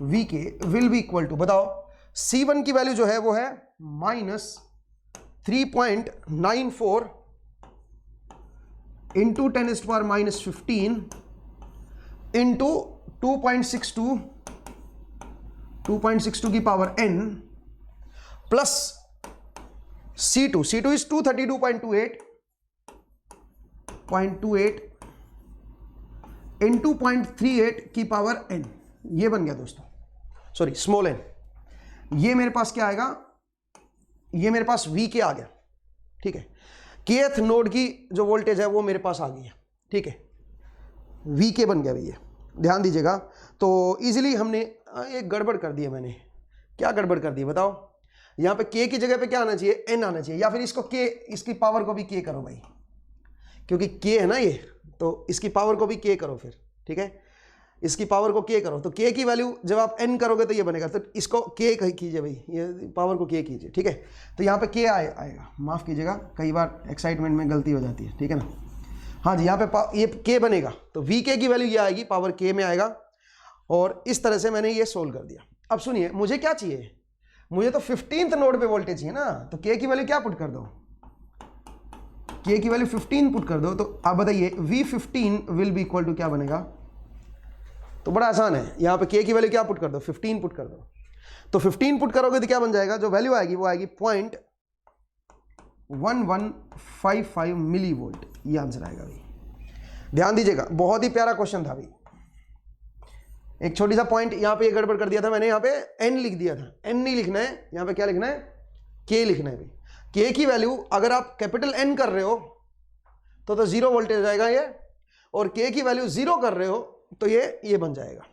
Vk will be equal to, बताओ C1 की वैल्यू जो है वो है -3.94 इंटू 10⁻⁻15 इंटू 2.62 की power n plus C2 is 232.28 into 0.38 की पावर n। ये बन गया दोस्तों, सॉरी स्मॉल n। ये मेरे पास क्या आएगा, ये मेरे पास Vk आ गया, ठीक है। kth नोड की जो वोल्टेज है वो मेरे पास आ गई है, ठीक है। Vk बन गया भैया, ध्यान दीजिएगा। तो इजीली हमने एक गड़बड़ कर दी है मैंने। क्या गड़बड़ कर दी बताओ, यहाँ पे k की जगह पे क्या आना चाहिए, n आना चाहिए, या फिर इसको k, इसकी पावर को भी k करो भाई, क्योंकि k है ना ये, तो इसकी पावर को भी k करो फिर, ठीक है। इसकी पावर को k करो तो k की वैल्यू जब आप n करोगे तो ये बनेगा, तो इसको k कीजिए भाई, ये पावर को k कीजिए, ठीक है। तो यहाँ पे k आएगा, माफ़ कीजिएगा कई बार एक्साइटमेंट में गलती हो जाती है, ठीक है ना। हाँ जी, यहाँ पे ये k बनेगा तो Vk की वैल्यू ये आएगी, पावर k में आएगा। और इस तरह से मैंने ये सोल्व कर दिया। अब सुनिए, मुझे क्या चाहिए, मुझे तो 15th नोड पे वोल्टेज चाहिए ना, तो k की वैल्यू क्या पुट कर दो, k की वैल्यू 15 पुट कर दो। तो आप बताइए V15 will be equal to क्या बनेगा। तो बड़ा आसान है, यहाँ पे k की वैल्यू क्या पुट कर दो, 15 पुट कर दो। तो 15 पुट करोगे तो क्या बन जाएगा, जो वैल्यू आएगी वो आएगी 0.1155 मिली वोल्ट। ये आंसर आएगा भाई, ध्यान दीजिएगा। बहुत ही प्यारा क्वेश्चन था भाई। एक छोटी सा पॉइंट यहाँ पे ये गड़बड़ कर दिया था मैंने, यहाँ पे n लिख दिया था, n नहीं लिखना है, यहाँ पे क्या लिखना है, k लिखना है भाई। k की वैल्यू अगर आप कैपिटल N कर रहे हो तो 0 वोल्टेज आएगा ये, और k की वैल्यू 0 कर रहे हो तो ये बन जाएगा।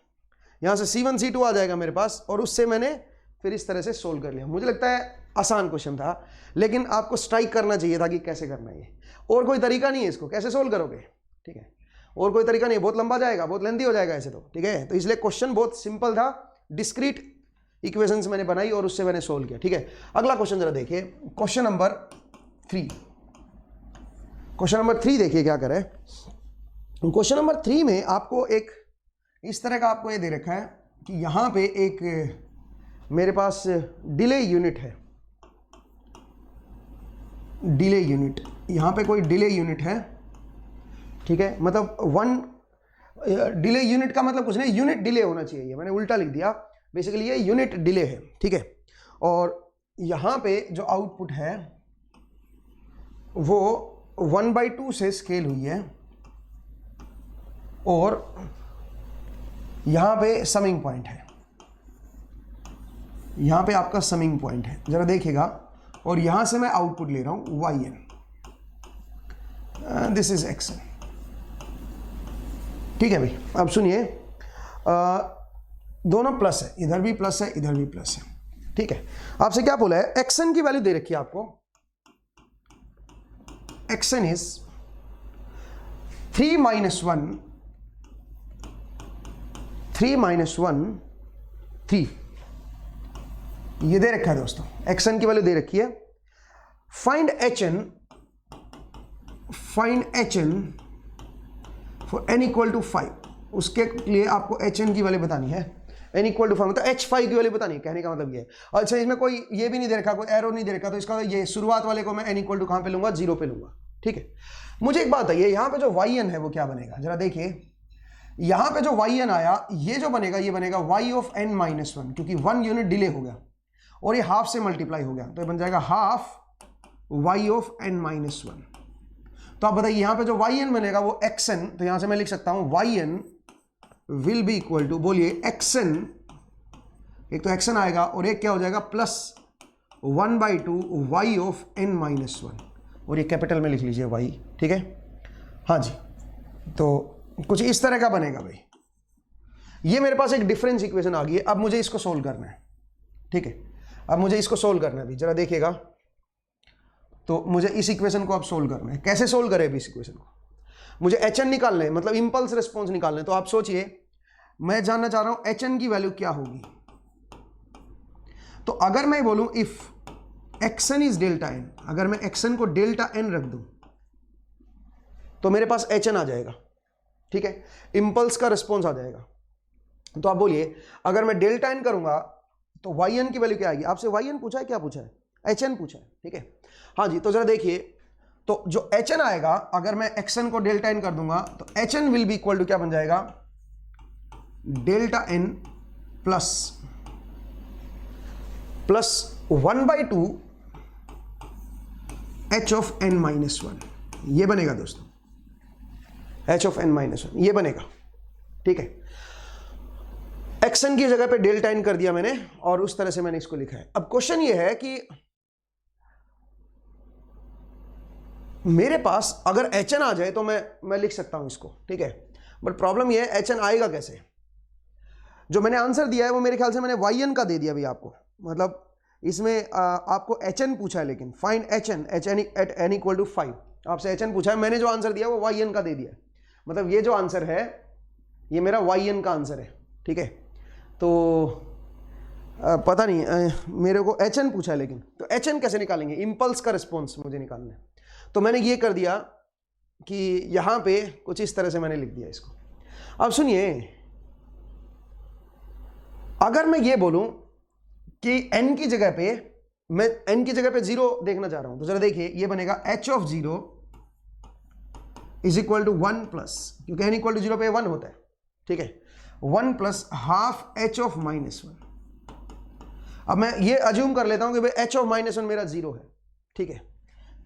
यहाँ से C1 C2 आ जाएगा मेरे पास, और उससे मैंने फिर इस तरह से सोल्व कर लिया। मुझे लगता है आसान क्वेश्चन था, लेकिन आपको स्ट्राइक करना चाहिए था कि कैसे करना है ये। और कोई तरीका नहीं है, इसको कैसे सोल्व करोगे, ठीक है, और कोई तरीका नहीं, बहुत लंबा जाएगा, बहुत लेंथी हो जाएगा ऐसे तो, ठीक है। तो इसलिए क्वेश्चन बहुत सिंपल था, डिस्क्रीट इक्वेशंस मैंने बनाई और उससे मैंने सोल्व किया, ठीक है। अगला क्वेश्चन जरा देखिए, क्वेश्चन नंबर 3। क्वेश्चन नंबर 3 देखिए क्या करे। क्वेश्चन नंबर 3 में आपको एक इस तरह का आपको ये दे रखा है कि यहाँ पे एक मेरे पास डिले यूनिट है, डिले यूनिट, यहाँ पे कोई डिले यूनिट है, ठीक है। मतलब डिले यूनिट का मतलब कुछ नहीं, यूनिट डिले होना चाहिए, ये मैंने उल्टा लिख दिया, बेसिकली ये यूनिट डिले है, ठीक है। और यहाँ पे जो आउटपुट है वो 1/2 से स्केल हुई है और यहाँ पे समिंग पॉइंट है, यहाँ पे आपका समिंग पॉइंट है, जरा देखिएगा। और यहाँ से मैं आउटपुट ले रहा हूँ yn, दिस इज xn। ठीक है भाई, अब सुनिए, दोनों प्लस है, इधर भी प्लस है इधर भी प्लस है। ठीक है, आपसे क्या बोला है, xn की वैल्यू दे रखी है आपको, xn इज 3 - 1 3, ये दे रखा है दोस्तों, xn की वैल्यू दे रखी है। फाइंड hn फॉर n = 5, उसके लिए आपको hn की वैल्यू बतानी है, n = 5 मतलब h5 की वैल्यू बतानी है, कहने का मतलब ये है। अच्छा, इसमें कोई ये भी नहीं दे रखा, कोई एरो नहीं दे रखा, तो इसका ये शुरुआत वाले को मैं n = कहां पे लूंगा, 0 पे लूंगा। ठीक है, मुझे एक बात बताइए, यहाँ पे जो yn है वो क्या बनेगा, जरा देखिए। यहाँ पे जो yn आया, ये जो बनेगा, ये बनेगा y of n - 1, क्योंकि 1 यूनिट डिले हो गया और ये हाफ से मल्टीप्लाई हो गया, तो ये बन जाएगा हाफ y of n - 1। तो आप बताइए, यहाँ पे जो yn बनेगा वो xn, तो यहाँ से मैं लिख सकता हूँ yn will be equal to, बोलिए xn, एक तो xn आएगा और एक क्या हो जाएगा, प्लस 1/2 y of n - 1, और ये कैपिटल में लिख लीजिए y। ठीक है, हाँ जी, तो कुछ इस तरह का बनेगा भाई। ये मेरे पास एक डिफरेंस इक्वेशन आ गई है, अब मुझे इसको सोल्व करना है। ठीक है, अब मुझे इसको सोल्व करना है अभी, जरा देखिएगा। तो मुझे इस इक्वेशन को अब सोल्व करना है, कैसे सोल्व करें अभी इस इक्वेशन को, मुझे hn निकालना है, मतलब इंपल्स रिस्पॉन्स निकालना है। तो आप सोचिए, मैं जानना चाह रहा हूं hn की वैल्यू क्या होगी। तो अगर मैं बोलूं if xn is delta n, अगर मैं xn को डेल्टा n रख दूं तो मेरे पास hn आ जाएगा। ठीक है, इंपल्स का रिस्पॉन्स आ जाएगा। तो आप बोलिए, अगर मैं डेल्टा n करूंगा तो yn की वैल्यू क्या आएगी। आपसे yn पूछा है, क्या पूछा है, hn पूछा है। ठीक है, हाँ जी, तो जरा देखिए, तो जो hn आएगा, अगर मैं xn को डेल्टा n कर दूंगा तो hn will be equal to क्या बन जाएगा, delta n plus 1/2 h of n - 1, ये बनेगा दोस्तों, h of n - 1 ये बनेगा। ठीक है, xn की जगह पे डेल्टा n कर दिया मैंने और उस तरह से मैंने इसको लिखा है। अब क्वेश्चन ये है कि मेरे पास अगर hn आ जाए तो मैं लिख सकता हूं इसको। ठीक है, बट प्रॉब्लम ये है hn आएगा कैसे। जो मैंने आंसर दिया है वो मेरे ख्याल से मैंने yn का दे दिया भी आपको, मतलब इसमें आपको hn पूछा है, लेकिन फाइंड hn at n = 5, आपसे hn पूछा है, मैंने जो आंसर दिया वो yn का दे दिया है, मतलब ये जो आंसर है ये मेरा yn का आंसर है। ठीक है, तो पता नहीं मेरे को hn पूछा है, लेकिन तो hn कैसे निकालेंगे, इंपल्स का रिस्पॉन्स मुझे निकालना है। तो मैंने ये कर दिया कि यहां पे कुछ इस तरह से मैंने लिख दिया इसको। अब सुनिए, अगर मैं ये बोलूं कि n की जगह पे, मैं n की जगह पे 0 देखना चाह रहा हूं, तो जरा देखिए, ये बनेगा h of 0 is equal to 1 plus, क्योंकि n = 0 पे 1 होता है। ठीक है, 1 प्लस हाफ h of -1। अब मैं ये अज्यूम कर लेता हूं कि भाई h of -1 मेरा 0 है। ठीक है,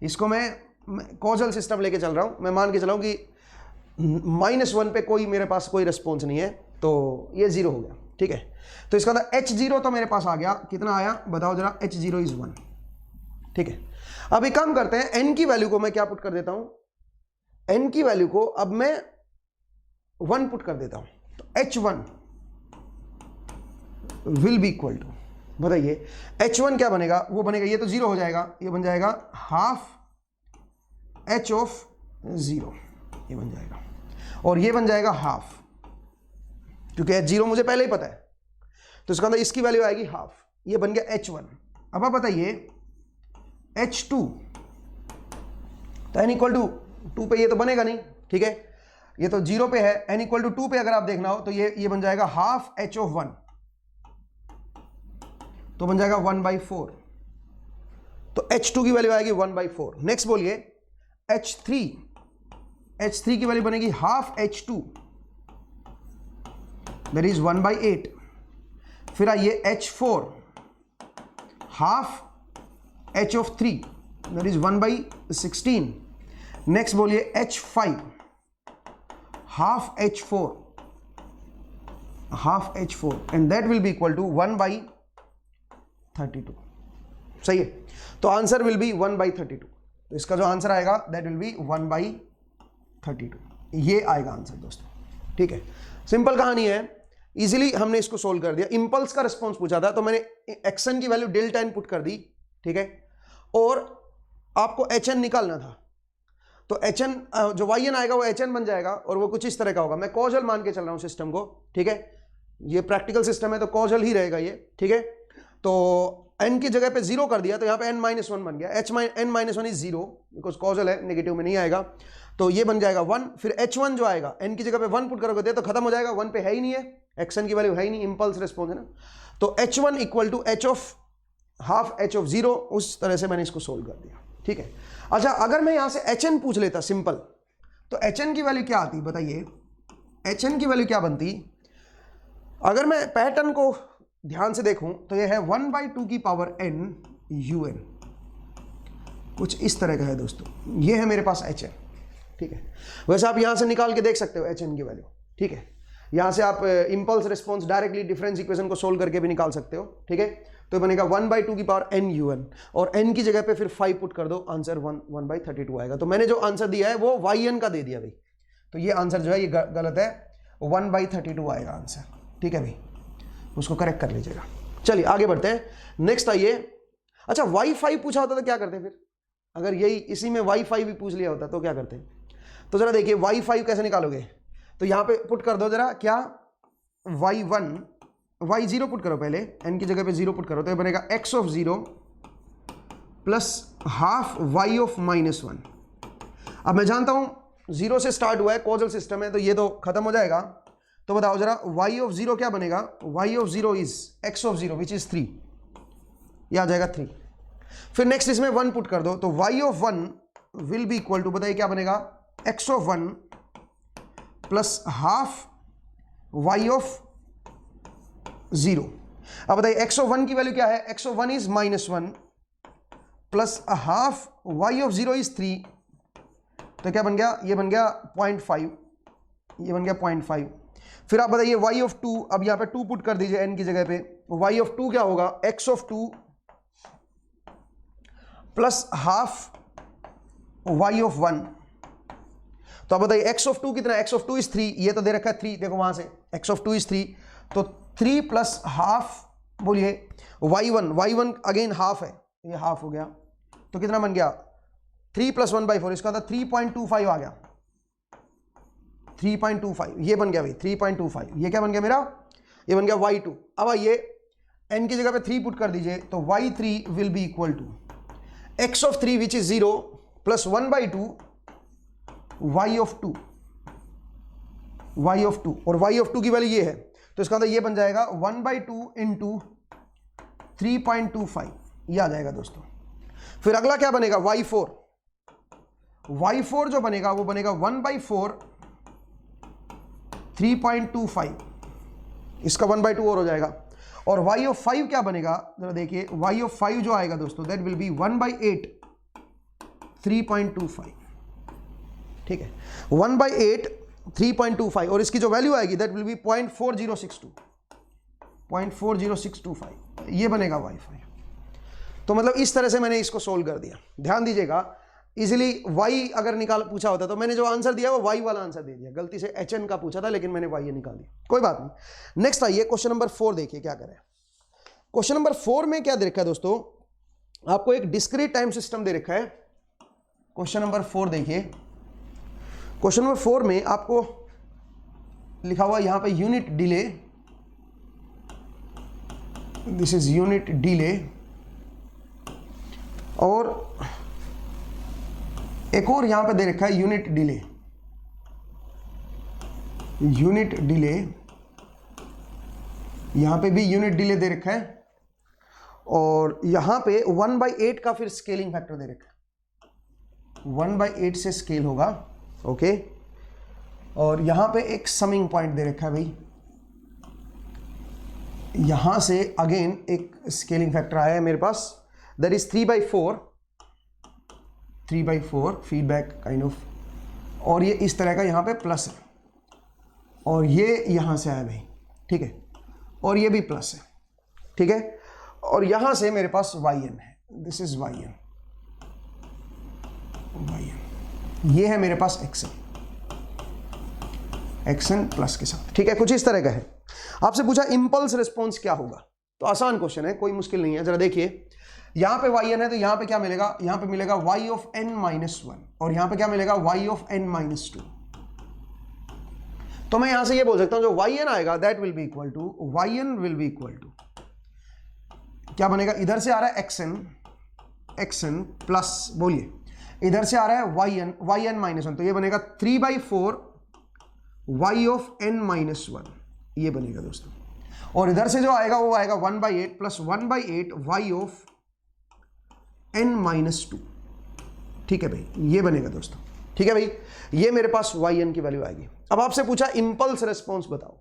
इसको मैं कॉजल सिस्टम लेके चल रहा हूं, मैं मान के चला हूं कि -1 पे कोई मेरे पास कोई रिस्पॉन्स नहीं है, तो ये 0 हो गया। ठीक है, तो इसका मतलब h0 तो मेरे पास आ गया, कितना आया बताओ जरा, h0 इज 1। ठीक है, अब एक काम करते हैं, n की वैल्यू को मैं क्या पुट कर देता हूं, n की वैल्यू को अब मैं 1 पुट कर देता हूं, तो h1 will be equal to, बताइए h1 क्या बनेगा, वो बनेगा, ये तो 0 हो जाएगा, ये बन जाएगा हाफ h of 0, ये बन जाएगा, और ये बन जाएगा हाफ, क्योंकि h0 मुझे पहले ही पता है, तो इसका मतलब इसकी वैल्यू आएगी हाफ, ये बन गया h1। अब आप बताइए h2, तो n = 2 पे ये तो बनेगा नहीं। ठीक है, ये तो 0 पे है, n = 2 पे अगर आप देखना हो तो ये बन जाएगा हाफ h of 1, तो बन जाएगा 1/4, तो h2 की वैल्यू आएगी 1/4। नेक्स्ट बोलिए h3 की वैल्यू बनेगी हाफ h2, दैट इज 1/8। फिर आइए h4, half H of 3 that is 1/16। Next बोलिए H5 half H4 and that will be equal to 1/32। सही है, तो आंसर विल बी 1/32। तो इसका जो आंसर आएगा दैट विल बी 1/32, ये आएगा आंसर दोस्तों। ठीक है, सिंपल कहानी है, इजीली हमने इसको सोल्व कर दिया। इंपल्स का रिस्पॉन्स पूछा था तो मैंने एक्शन की वैल्यू डेल्टा एन पुट कर दी, ठीक है, और आपको एच एन निकालना था। तो एच एन जो वाई एन आएगा वो एच एन बन जाएगा और वो कुछ इस तरह का होगा। मैं कॉजल मान के चल रहा हूं सिस्टम को, ठीक है, ये प्रैक्टिकल सिस्टम है तो कॉजल ही रहेगा ये, ठीक है। तो एन की जगह पे जीरो कर दिया तो यहाँ पे n-1 बन गया। n-1 is zero because causal है, नेगेटिव में नहीं आएगा, तो ये बन जाएगा 1। फिर h1 जो आएगा n की जगह पे 1 पुट करोगे तो खत्म हो जाएगा, 1 पे है ही नहीं है, एक्शन की वैल्यू है ही नहीं, इंपल्स रिस्पॉन्स है ना। तो h1 equal to h of half h of 0, उस तरह से मैंने इसको सोल्व कर दिया। ठीक है, अच्छा अगर मैं यहां से hn पूछ लेता सिंपल, तो hn की वैल्यू क्या आती बताइए, hn की वैल्यू क्या बनती? अगर मैं पैटर्न को ध्यान से देखूं तो यह है 1/2 की पावर n un, कुछ इस तरह का है दोस्तों। ये है मेरे पास hn, ठीक है। वैसे आप यहां से निकाल के देख सकते हो hn की वैल्यू, ठीक है। यहां से आप impulse response directly difference equation को सोल्व करके भी निकाल सकते हो, ठीक है। तो बनेगा 1/2 की पावर n un और n की जगह पे फिर 5 पुट कर दो, आंसर 1/32 आएगा। तो मैंने जो आंसर दिया है वो yn का दे दिया भाई, तो ये आंसर जो है ये गलत है, 1/32 आएगा आंसर, ठीक है भाई, उसको करेक्ट कर लीजिएगा। चलिए आगे बढ़ते हैं, नेक्स्ट आइए। अच्छा वाई5 पूछा होता तो क्या करते फिर? अगर यही इसी में वाई5 भी पूछ लिया होता तो क्या करते? तो जरा देखिए वाई5 कैसे निकालोगे, तो यहां पे पुट कर दो जरा, क्या y1 y0 पुट करो, पहले n की जगह पे 0 पुट करो, तो ये बनेगा x of 0 plus half y of -1। अब मैं जानता हूं 0 से स्टार्ट हुआ है, कॉजल सिस्टम है, तो ये तो खत्म हो जाएगा। तो बताओ जरा y ऑफ 0 क्या बनेगा? y of 0 is x of 0 which is 3, ये आ जाएगा 3। फिर नेक्स्ट इसमें 1 पुट कर दो, तो y of 1 will be equal to, बताइए क्या बनेगा, x of 1 plus half y of 0। अब बताइए x ऑफ 1 की वैल्यू क्या है? x of 1 is -1 plus half y of 0 is 3, तो क्या बन गया? ये बन गया 0.5, ये बन गया 0.5। फिर आप बताइए y ऑफ 2, अब यहां पे 2 पुट कर दीजिए n की जगह पे, y ऑफ 2 क्या होगा? x of 2 plus half y of 1। तो अब बताइए x ऑफ 2 कितना है? x ऑफ 2 इज 3, ये तो दे रखा है 3, देखो वहां से x ऑफ 2 इज 3, तो 3 प्लस हाफ, बोलिए y1 अगेन हाफ है, ये हाफ हो गया, तो कितना बन गया? 3 प्लस 1/4, इसका था 3.25 आ गया, 3.25 ये बन गया भाई, 3.25 ये क्या बन गया मेरा? ये बन गया y2। अब आइए n की जगह पे 3 पुट कर दीजिए, तो y3 will be equal to x of 3 which is 0 plus 1/2 y of 2, और y ऑफ 2 की वैल्यू ये है, तो इसका मतलब ये बन जाएगा 1/2 इंटू 3.25, ये आ जाएगा दोस्तों। फिर अगला क्या बनेगा? y4 जो बनेगा वो बनेगा 1/4 3.25, इसका 1/2 और हो जाएगा। और y ऑफ 5 क्या बनेगा जरा देखिए, y ऑफ 5 जो आएगा दोस्तों दैट विल बी 1/8 3.25, ठीक है, 1/8 3.25, और इसकी जो वैल्यू आएगी दैट विल बी 0.4062, ये बनेगा y5। तो मतलब इस तरह से मैंने इसको सोल्व कर दिया। ध्यान दीजिएगा, इजीली y अगर निकाल पूछा होता तो मैंने जो आंसर दिया वो y वाला आंसर दे दिया, गलती से hn का पूछा था लेकिन मैंने y निकाल दिया, कोई बात नहीं। नेक्स्ट आइए क्वेश्चन नंबर 4, देखिए क्या करें। क्वेश्चन नंबर 4 में क्या दे रखा है दोस्तों, आपको एक डिस्क्रीट टाइम सिस्टम दे रखा है। क्वेश्चन नंबर 4 देखिए, क्वेश्चन नंबर 4 में आपको लिखा हुआ यहां पे unit delay, this is unit delay, और एक और यहां पे दे रखा है यूनिट डिले, यहां पे भी यूनिट डिले दे रखा है, और यहां पे 1/8 का फिर स्केलिंग फैक्टर दे रखा है, 1/8 से स्केल होगा, ओके। और यहां पे एक समिंग पॉइंट दे रखा है भाई, यहां से अगेन एक स्केलिंग फैक्टर आया है मेरे पास, that is 3/4 feedback kind of, और ये इस तरह का यहाँ पे प्लस है, और ये यहाँ से आया भाई, ठीक है, और ये भी प्लस है, ठीक है, और यहाँ से मेरे पास yn है, दिस इज yn, ये है मेरे पास xn प्लस के साथ, ठीक है, कुछ इस तरह का है। आपसे पूछा इंपल्स रिस्पॉन्स क्या होगा, तो आसान क्वेश्चन है, कोई मुश्किल नहीं है। जरा देखिए, यहां पे yn है तो यहां पे क्या मिलेगा, यहां पे मिलेगा y ऑफ n माइनस 1, और यहां पे क्या मिलेगा y ऑफ n माइनस 2। तो मैं यहां से ये बोल सकता हूं जो yn आएगा that will be equal to, yn will be equal to क्या बनेगा, इधर से आ रहा है xn प्लस, बोलिए इधर से आ रहा है yn माइनस 1, तो ये बनेगा 3/4 y ऑफ n माइनस 1, ये बनेगा दोस्तों, और इधर से जो आएगा वो आएगा 1/8 plus 1/8 y of n minus 2, ठीक है भाई, ये बनेगा दोस्तों, ठीक है भाई, ये मेरे पास yn की वैल्यू आएगी। अब आपसे पूछा इंपल्स रिस्पॉन्स बताओ,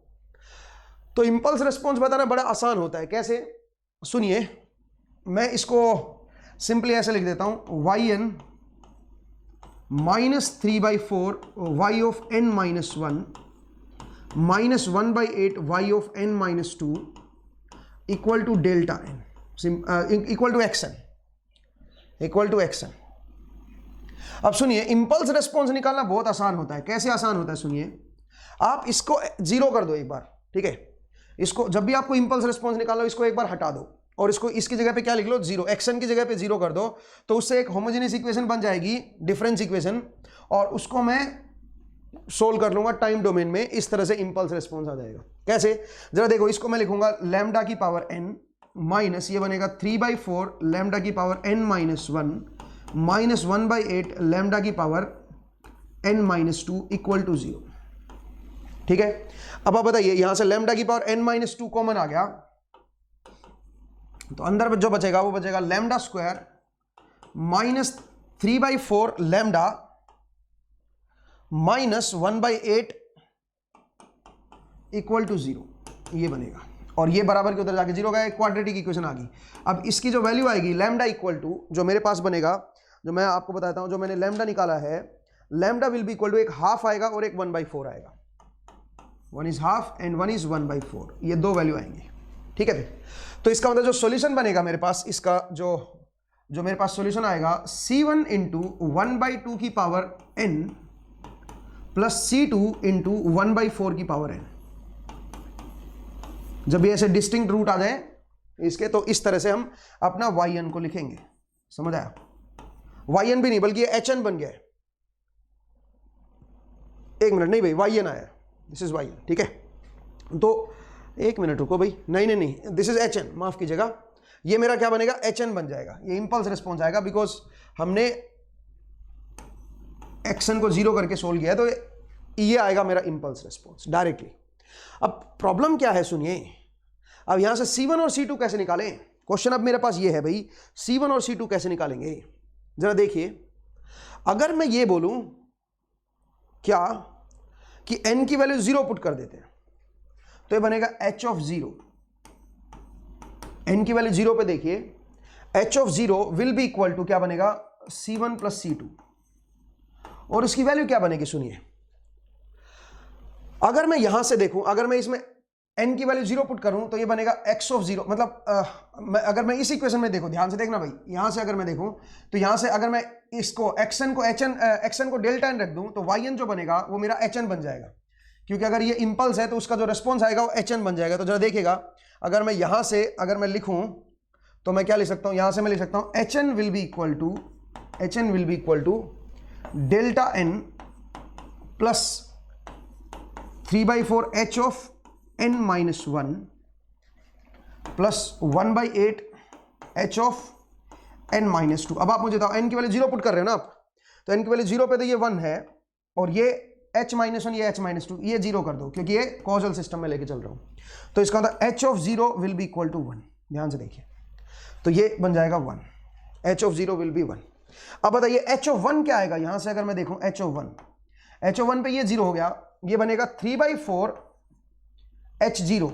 तो इंपल्स रिस्पॉन्स बताना बड़ा आसान होता है, कैसे, सुनिए, मैं इसको सिंपली ऐसे लिख देता हूं, yn minus 3/4 y of n minus 1 minus 1/8 y of n minus 2 equal to delta n, equal to xn। अब सुनिए, इंपल्स रिस्पॉन्स निकालना बहुत आसान होता है, कैसे आसान होता है, सुनिए, आप इसको 0 कर दो एक बार, ठीक है, इसको जब भी आपको इंपल्स रिस्पॉन्स निकालना हो इसको एक बार हटा दो, और इसको इसकी जगह पे क्या लिख लो, 0, xn की जगह पे 0 कर दो, तो उससे एक होमोजेनियस इक्वेशन बन जाएगी, डिफरेंस इक्वेशन, और उसको मैं सोल्व कर लूंगा टाइम डोमेन में, इस तरह से इंपल्स रिस्पॉन्स आ जाएगा। कैसे, जरा देखो, इसको मैं लिखूंगा लैम्डा की पावर n माइनस, ये बनेगा 3/4 लैम्डा की power n minus 1 minus 1/8 lambda की power n minus 2 equal to 0, ठीक है। अब आप बताइए, यहां से लैम्डा की पावर n माइनस 2 कॉमन आ गया, तो अंदर जो बचेगा वो बचेगा lambda square minus 3/4 lambda minus 1/8 equal to 0, ये बनेगा, और ये बराबर के उधर जाके 0 का क्वाड्रेटिक इक्वेशन आ गई। अब इसकी जो वैल्यू आएगी लैम्डा इक्वल टू, जो मेरे पास बनेगा, जो मैं आपको बताता हूं, जो मैंने लैम्डा निकाला है, lambda will be equal to, एक हाफ आएगा और एक 1/4 आएगा, 1 इज हाफ एंड 1 इज 1/4, ये दो वैल्यू आएंगी, ठीक है। तो इसका मतलब जो सॉल्यूशन बनेगा मेरे पास, इसका जो मेरे पास सॉल्यूशन आएगा, C1 इंटू 1/2 की power n plus C2 into 1/4 की पावर n। जब ये ऐसे डिस्टिंक्ट रूट आ जाए इसके, तो इस तरह से हम अपना yn को लिखेंगे, समझ आया, yn भी नहीं बल्कि ये hn बन गया है, एक मिनट, नहीं भाई yn आया, दिस इज yn, ठीक है, तो एक मिनट रुको भाई, नहीं, दिस इज hn, माफ कीजिएगा, ये मेरा क्या बनेगा, hn बन जाएगा, ये इंपल्स रिस्पॉन्स आएगा, बिकॉज हमने xn को 0 करके सोल्व किया है, तो ये आएगा मेरा इंपल्स रिस्पॉन्स डायरेक्टली। अब प्रॉब्लम क्या है, सुनिए, अब यहां से C1 और C2 कैसे निकालें, क्वेश्चन अब मेरे पास ये है भाई, C1 और C2 कैसे निकालेंगे, जरा देखिए, अगर मैं ये बोलूं क्या कि n की वैल्यू 0 पुट कर देते हैं, तो ये बनेगा h ऑफ 0, n की वैल्यू 0 पे देखिए, h of 0 will be equal to क्या बनेगा, C1 प्लस C2, और उसकी वैल्यू क्या बनेगी, सुनिए, अगर मैं यहां से देखूं, अगर मैं इसमें n की वैल्यू 0 पुट करूं, तो ये बनेगा x ऑफ 0, मतलब अगर मैं इस इक्वेशन में देखूं, ध्यान से देखना भाई, यहां से अगर मैं देखूं, तो यहां से अगर मैं इसको xn को डेल्टा n रख दूं, तो yn जो बनेगा वो मेरा hn बन जाएगा, क्योंकि अगर ये इंपल्स है तो उसका जो रिस्पॉन्स आएगा वो hn बन जाएगा। तो जरा देखिएगा, अगर मैं यहां से अगर मैं लिखूं, तो मैं क्या लिख सकता हूं, यहां से मैं लिख सकता हूं hn will be equal to delta n plus 3/4 h of n minus 1 plus 1/8 h of n minus 2। अब आप मुझे बताओ, n की वैल्यू 0 पुट कर रहे हो ना आप, तो n की वैल्यू 0 पे तो ये 1 है, और ये h माइनस 1, ये h माइनस 2, ये 0 कर दो, क्योंकि ये कॉजल सिस्टम में लेके चल रहा हूं, तो इसका मतलब h of 0 will be equal to 1, ध्यान से देखिए, तो ये बन जाएगा 1, h ऑफ 0 विल बी 1। अब बताइए h ऑफ 1 क्या आएगा, यहां से अगर मैं देखूं h ऑफ 1 पे ये 0 हो गया, ये बनेगा 3/4 h0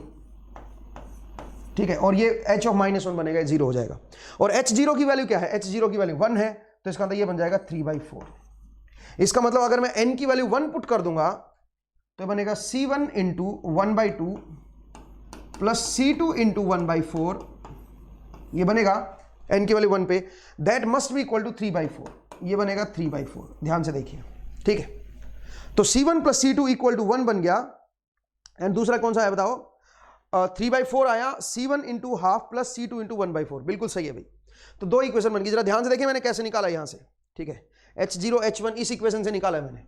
ठीक है, और ये h ऑफ -1 बनेगा, 0 हो जाएगा। और h0 की वैल्यू क्या है, h0 की वैल्यू 1 है, तो इसका मतलब ये बन जाएगा 3/4। इसका मतलब अगर मैं n की वैल्यू 1 पुट कर दूंगा तो बनेगा c1 into 1/2 plus c2 into 1/4, ये बनेगा n की वैल्यू 1 पे, that must be equal to 3/4, ये बनेगा 3/4। ध्यान से देखिए, ठीक है। तो c1 plus c2 equal to 1 बन गया, एंड दूसरा कौन सा है बताओ, 3/4 आया, c1 into half plus c2 into 1/4, बिल्कुल सही है भाई। तो दो इक्वेशन बन गई, जरा ध्यान से देखिए मैंने कैसे निकाला यहां से, ठीक है, h0 h1 इस इक्वेशन से निकाला है मैंने।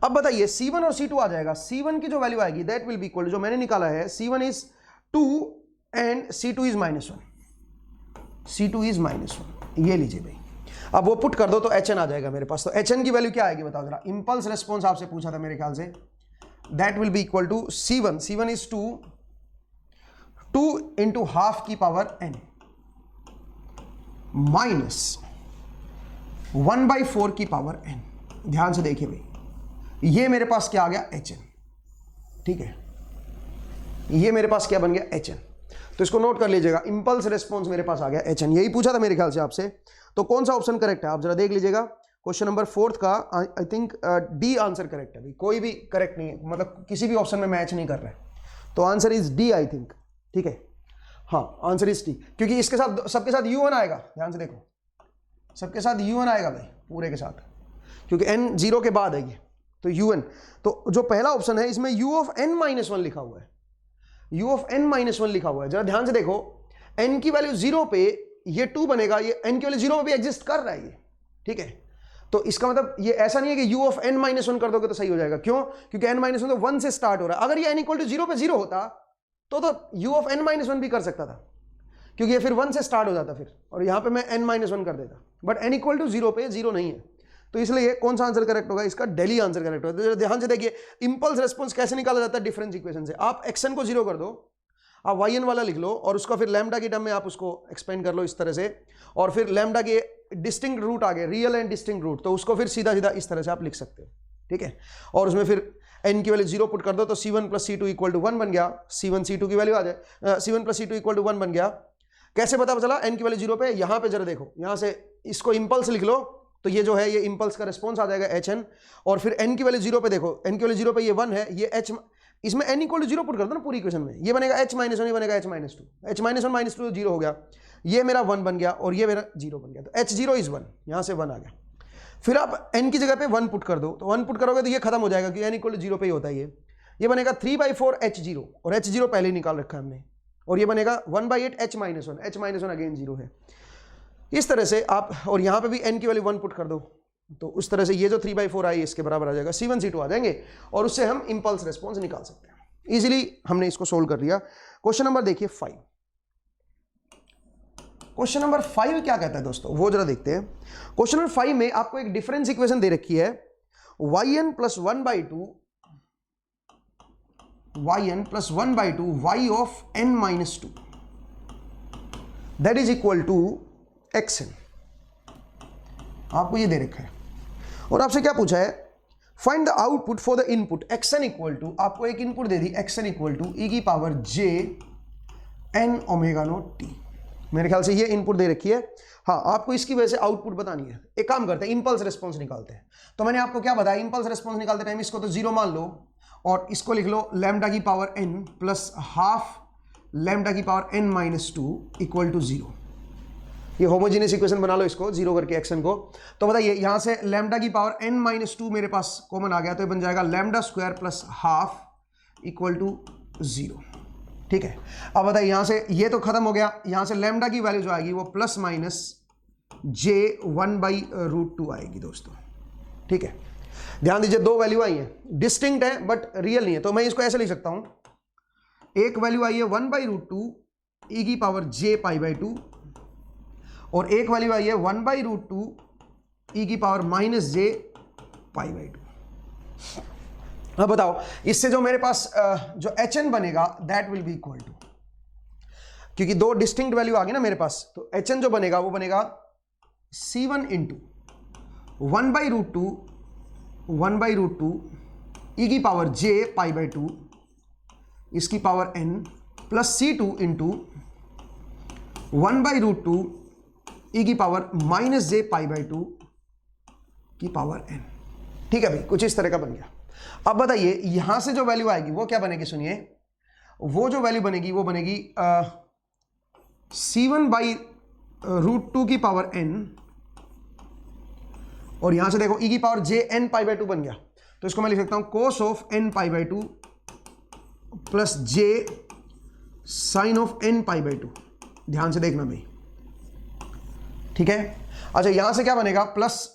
अब बताइए c1 और c2 आ जाएगा, c1 की जो वैल्यू आएगी दैट विल बी इक्वल, जो मैंने निकाला है c1 is 2 and c2 is -1, c2 is -1, ये लीजिए भाई। अब वो पुट कर दो तो hn आ जाएगा मेरे पास। तो hn की वैल्यू क्या आएगी बताओ जरा, इंपल्स रेस्पॉन्स आपसे पूछा था मेरे ख्याल से, that will be equal to c1 is 2 into half की पावर n माइनस 1/4 की पावर n। ध्यान से देखिए भाई, ये मेरे पास क्या आ गया, hn, ठीक है, ये मेरे पास क्या बन गया, hn। तो इसको नोट कर लीजिएगा, इंपल्स रेस्पॉन्स मेरे पास आ गया hn, यही पूछा था मेरे ख्याल से आपसे। तो कौन सा ऑप्शन करेक्ट है आप जरा देख लीजिएगा, क्वेश्चन नंबर 4 का I think D answer correct है भाई, कोई भी करेक्ट नहीं है, मतलब किसी भी ऑप्शन में मैच नहीं कर रहा है, तो answer is D I think, ठीक है, हाँ आंसर इज डी, क्योंकि इसके साथ सबके साथ u1 आएगा, ध्यान से देखो सबके साथ u1 आएगा भाई पूरे के साथ, क्योंकि n 0 के बाद है ये, तो un, तो जो पहला ऑप्शन है इसमें u ऑफ n-1 लिखा हुआ है, u ऑफ n-1 लिखा हुआ है, जरा ध्यान से देखो, n की वैल्यू 0 पे ये 2 बनेगा, ये n की वैल्यू 0 पे भी एग्जिस्ट कर रहा है ये, ठीक है। तो इसका मतलब ये ऐसा नहीं है कि u ऑफ n-1 कर दोगे तो सही हो जाएगा, क्यों, क्योंकि n-1 तो 1 से स्टार्ट हो रहा है। अगर ये n इक्वल टू 0 पे 0 होता तो u ऑफ n-1 भी कर सकता था, क्योंकि ये फिर 1 से स्टार्ट हो जाता फिर, और यहां पे मैं n-1 कर देता, बट n इक्वल टू 0 पे 0 नहीं है, तो इसलिए कौन सा आंसर करेक्ट होगा, इसका डेली आंसर करेक्ट होगा। तो ध्यान से देखिए इंपल्स रेस्पॉन्स कैसे निकाला जाता है डिफरेंस इक्वेशन से, आप xn को 0 कर दो, आप yn वाला लिख लो, और उसका फिर लैम्डा की टर्म में आप उसको एक्सपेंड कर लो इस तरह से, और फिर लैम्डा के डिस्टिंक्ट रूट आ गए, रियल एंड डिस्टिंक्ट रूट, तो उसको फिर सीधा सीधा इस तरह से आप लिख सकते हो, ठीक है। और उसमें फिर n की वैल्यू 0 पुट कर दो, तो c1 plus c2 equal to 1 बन गया, c1 c2 की वैल्यू आ जाए, c1 plus c2 equal to 1 बन गया। कैसे पता चला n की वैल्यू 0 पे, यहां पे जरा देखो, यहां से इसको इंपल्स लिख लो, तो ये जो है ये इंपल्स का रिस्पॉन्स आ जाएगा hn, और फिर n की वैल्यू 0 पे देखो, n की वैल्यू 0 पे ये 1 है, ये h, इसमें n इक्वल टू 0 पुट कर दो ना पूरी इक्वेशन में, ये बनेगा h-1, ये बनेगा h-2, h-1 -2 0 हो गया, ये मेरा 1 बन गया, और ये मेरा 0 बन गया, तो h0 इज 1, यहां से 1 आ गया। फिर आप n की जगह पे 1 पुट कर दो, तो 1 पुट करोगे तो ये खत्म हो जाएगा, कि n इक्वल टू 0 पे ही होता है ये बनेगा 3/4 h0, और h0 पहले ही निकाल रखा है हमने, और ये बनेगा 1/8 h-1, h-1 अगेन 0 है, इस तरह से आप, और यहां पे भी n की वैल्यू 1 पुट कर दो, तो उस तरह से ये जो 3/4 आई इसके बराबर आ जाएगा, c1 c2 आ जाएंगे, और उससे हम इंपल्स रेस्पॉन्स निकाल सकते हैं। इजीली हमने इसको सोल्व कर लिया। क्वेश्चन नंबर देखिए 5, क्वेश्चन नंबर 5 क्या कहता है दोस्तों, वो जरा देखते हैं। क्वेश्चन नंबर 5 में आपको एक डिफरेंस इक्वेशन दे रखी है, yn plus 1/2 y of n-2 that is equal to xn, आपको ये दे रखा है, और आपसे क्या पूछा है, find the output for the input xn equal to, आपको एक इनपुट दे दी xn इक्वल टू e की power j n omega naught t, मेरे ख्याल से ये इनपुट दे रखी है। हाँ, आपको इसकी वजह से आउटपुट बतानी है। एक काम करते हैं, इंपल्स रेस्पॉन्स निकालते हैं। तो मैंने आपको क्या बताया, इंपल्स रेस्पॉन्स निकालते टाइम इसको तो 0 मान लो, और इसको लिख लो लैम्डा की power n plus half lambda की पावर n-2 इक्वल टू 0। ये होमोजीनियस इक्वेशन बना लो इसको 0 करके xn को। तो बताइए यहां से लैम्डा की पावर n-2 मेरे पास कॉमन आ गया, तो ये बन जाएगा lambda square plus half equal to 0, ठीक है। अब बताइए यहां से ये तो खत्म हो गया, यहां से लैम्डा की वैल्यू जो आएगी वो प्लस माइनस j1/√2 आएगी दोस्तों, ठीक है। ध्यान दीजिए दो वैल्यू आई है, डिस्टिंक्ट है बट रियल नहीं है, तो मैं इसको ऐसे लिख सकता हूं, एक वैल्यू आई है 1/√2 e की पावर j π/2, और एक वैल्यू आई है 1/√2 e की पावर माइनस j π/2। अब बताओ इससे जो मेरे पास जो hn बनेगा that will be equal to, क्योंकि दो डिस्टिंक्ट वैल्यू आ गई ना मेरे पास, तो hn जो बनेगा वो बनेगा c1 इंटू 1/√2 e की पावर j π/2 इसकी power n plus c2 into 1/√2 e की पावर -j π/2 की पावर n। ठीक है भाई, कुछ इस तरह का बन गया। अब बताइए यहां से जो वैल्यू आएगी वो क्या बनेगी, सुनिए, वो जो वैल्यू बनेगी वो बनेगी c1/√2 की पावर n, और यहां से देखो e की पावर jn π/2 बन गया, तो इसको मैं लिख सकता हूं cos of n π/2 plus j sine of n π/2। ध्यान से देखना भाई, ठीक है। अच्छा यहां से क्या बनेगा, प्लस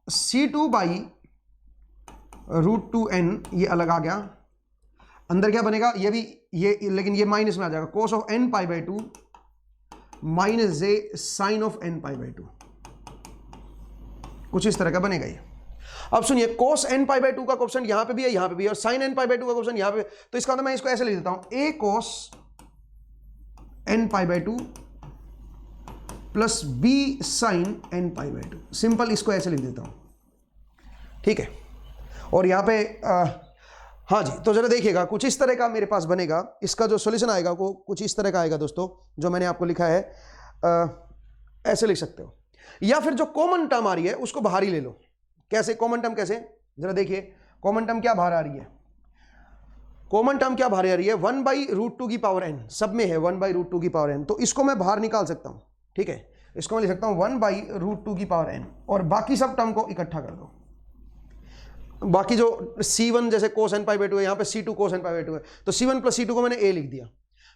c2/√2n, ये अलग आ गया, अंदर क्या बनेगा, ये भी ये, लेकिन ये माइनस में आ जाएगा, cos of n π/2 minus j sine of n π/2, कुछ इस तरह का बनेगा ये। अब सुनिए, cos n π/2 का क्वेश्चन यहां पे भी है, यहां पे भी है, और sin n π/2 का क्वेश्चन यहां पे, तो इसका मतलब मैं इसको ऐसे लिख देता हूं, a cos n π/2 plus b sin n π/2, simple इसको ऐसे लिख देता हूं, ठीक है। और यहां पे हाँ जी, तो जरा देखिएगा कुछ इस तरह का मेरे पास बनेगा, इसका जो सॉल्यूशन आएगा वो कुछ इस तरह का आएगा दोस्तों, जो मैंने आपको लिखा है, ऐसे लिख सकते हो, या फिर जो कॉमन टर्म आ रही है उसको बाहर ही ले लो। कैसे कॉमन टर्म, कैसे, जरा देखिए कॉमन टर्म क्या बाहर आ रही है, कॉमन टर्म क्या बाहर आ रही है, 1/√2 की पावर n, सब में है 1/√2 की पावर n, तो इसको मैं बाहर निकाल सकता हूं, ठीक है। इसको मैं लिख सकता हूं 1/√2 की पावर n, और बाकी सब टर्म को इकट्ठा कर दो। बाकी जो c1 जैसे cos n π/2 है, यहाँ पे c2 cos n π/2 है, तो c1 प्लस c2 को मैंने a लिख दिया।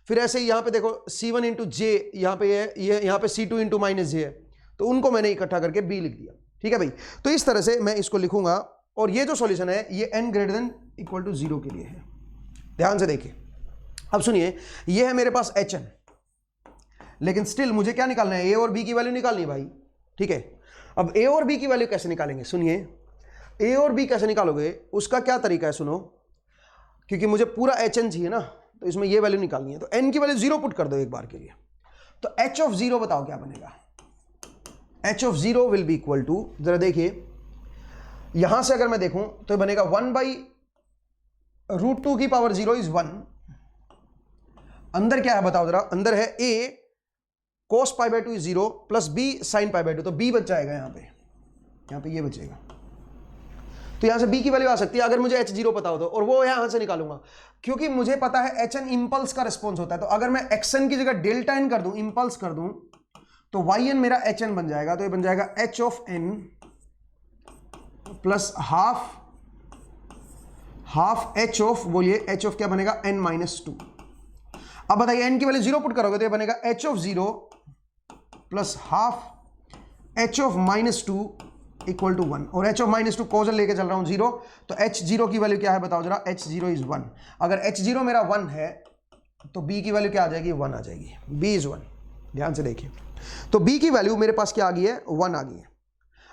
फिर ऐसे ही यहाँ पे देखो c1 इंटू j, यहाँ पे है, ये यहाँ पे c2 इंटू माइनस j है, तो उनको मैंने इकट्ठा करके b लिख दिया, ठीक है भाई। तो इस तरह से मैं इसको लिखूंगा, और ये जो सॉल्यूशन है ये n > 0 के लिए है। ध्यान से देखिए, अब सुनिए, ये है मेरे पास hn, लेकिन स्टिल मुझे क्या निकालना है, a और b की वैल्यू निकालनी है भाई, ठीक है। अब a और b की वैल्यू कैसे निकालेंगे, सुनिए, a और b कैसे निकालोगे, उसका क्या तरीका है, सुनो, क्योंकि मुझे पूरा hn चाहिए ना, तो इसमें ये वैल्यू निकालनी है, तो n की वैल्यू 0 पुट कर दो एक बार के लिए, तो h ऑफ 0 बताओ क्या बनेगा, h of 0 will be equal to, जरा देखिए यहां से अगर मैं देखूं तो ये बनेगा 1/√2 की पावर 0 इज 1, अंदर क्या है बताओ जरा, अंदर है a cos π/2 is 0 plus b sin π/2, तो b बच जाएगा, यहां पे ये बचेगा, तो यहां से b की वैल्यू आ सकती है अगर मुझे h0 पता हो तो, और वो यहां से निकालूंगा, क्योंकि मुझे पता है hn इंपल्स का रिस्पॉन्स होता है, तो अगर मैं xn की जगह डेल्टा n कर दूं, इंपल्स कर दूं, तो yn मेरा hn बन जाएगा, तो ये बन जाएगा h of n plus half h of, बोलिए h ऑफ क्या बनेगा, n-2। अब बताइए n की वैल्यू 0 पुट करोगे तो ये बनेगा h of 0 plus half h of -2 equal to 1, और h ऑफ -2 कॉजल लेके चल रहा हूं 0, तो h0 की वैल्यू क्या है बताओ जरा, h0 इज 1। अगर h0 मेरा 1 है तो b की वैल्यू क्या आ जाएगी, 1 आ जाएगी, b इज 1। ध्यान से देखिए, तो b की वैल्यू मेरे पास क्या आ गई है, 1 आ गई है।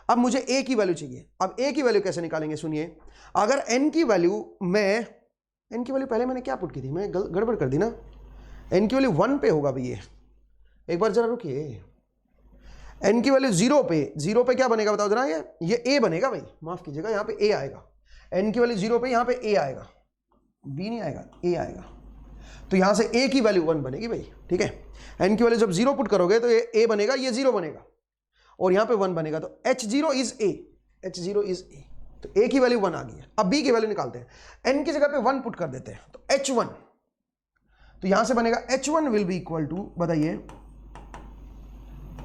अब मुझे a की वैल्यू चाहिए, अब a की वैल्यू कैसे निकालेंगे, सुनिए, अगर n की वैल्यू n की वैल्यू पहले मैंने क्या पुट की थी, मैं गड़बड़ कर दी ना, n की वैल्यू 1 पे होगा भैया, एक बार जरा रुकिए, n की वैल्यू 0 पे क्या बनेगा बताओ जरा, ये a बनेगा भाई, माफ कीजिएगा, यहाँ पे a आएगा, n की वैल्यू 0 पे, यहाँ पे a आएगा, b नहीं आएगा, a आएगा, तो यहाँ से a की वैल्यू 1 बनेगी भाई, ठीक है। n की वैल्यू जब 0 पुट करोगे तो ये a बनेगा, ये 0 बनेगा, और यहाँ पे 1 बनेगा, तो h0 इज a, तो a की वैल्यू 1 आ गई है। अब b की वैल्यू निकालते हैं, n की जगह पे 1 पुट कर देते हैं, तो h1, तो यहां से बनेगा h1 will be equal to, बताइए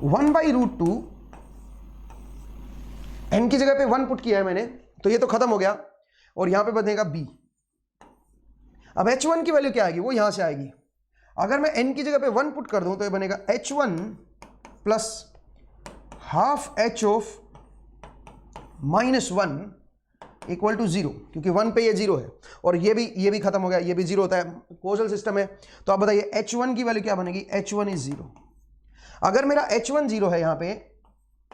1/√2, n की जगह पे 1 पुट किया है मैंने, तो ये तो खत्म हो गया, और यहां पे बनेगा b। अब h1 की वैल्यू क्या आएगी, वो यहां से आएगी, अगर मैं n की जगह पे 1 पुट कर दूं तो ये बनेगा h1 plus half h of -1 equal to 0, क्योंकि 1 पे ये 0 है, और ये भी खत्म हो गया, ये भी 0 होता है, कोजल सिस्टम है। तो आप बताइए h1 की वैल्यू क्या बनेगी, h1 इज 0। अगर मेरा h1 0 है यहाँ पे,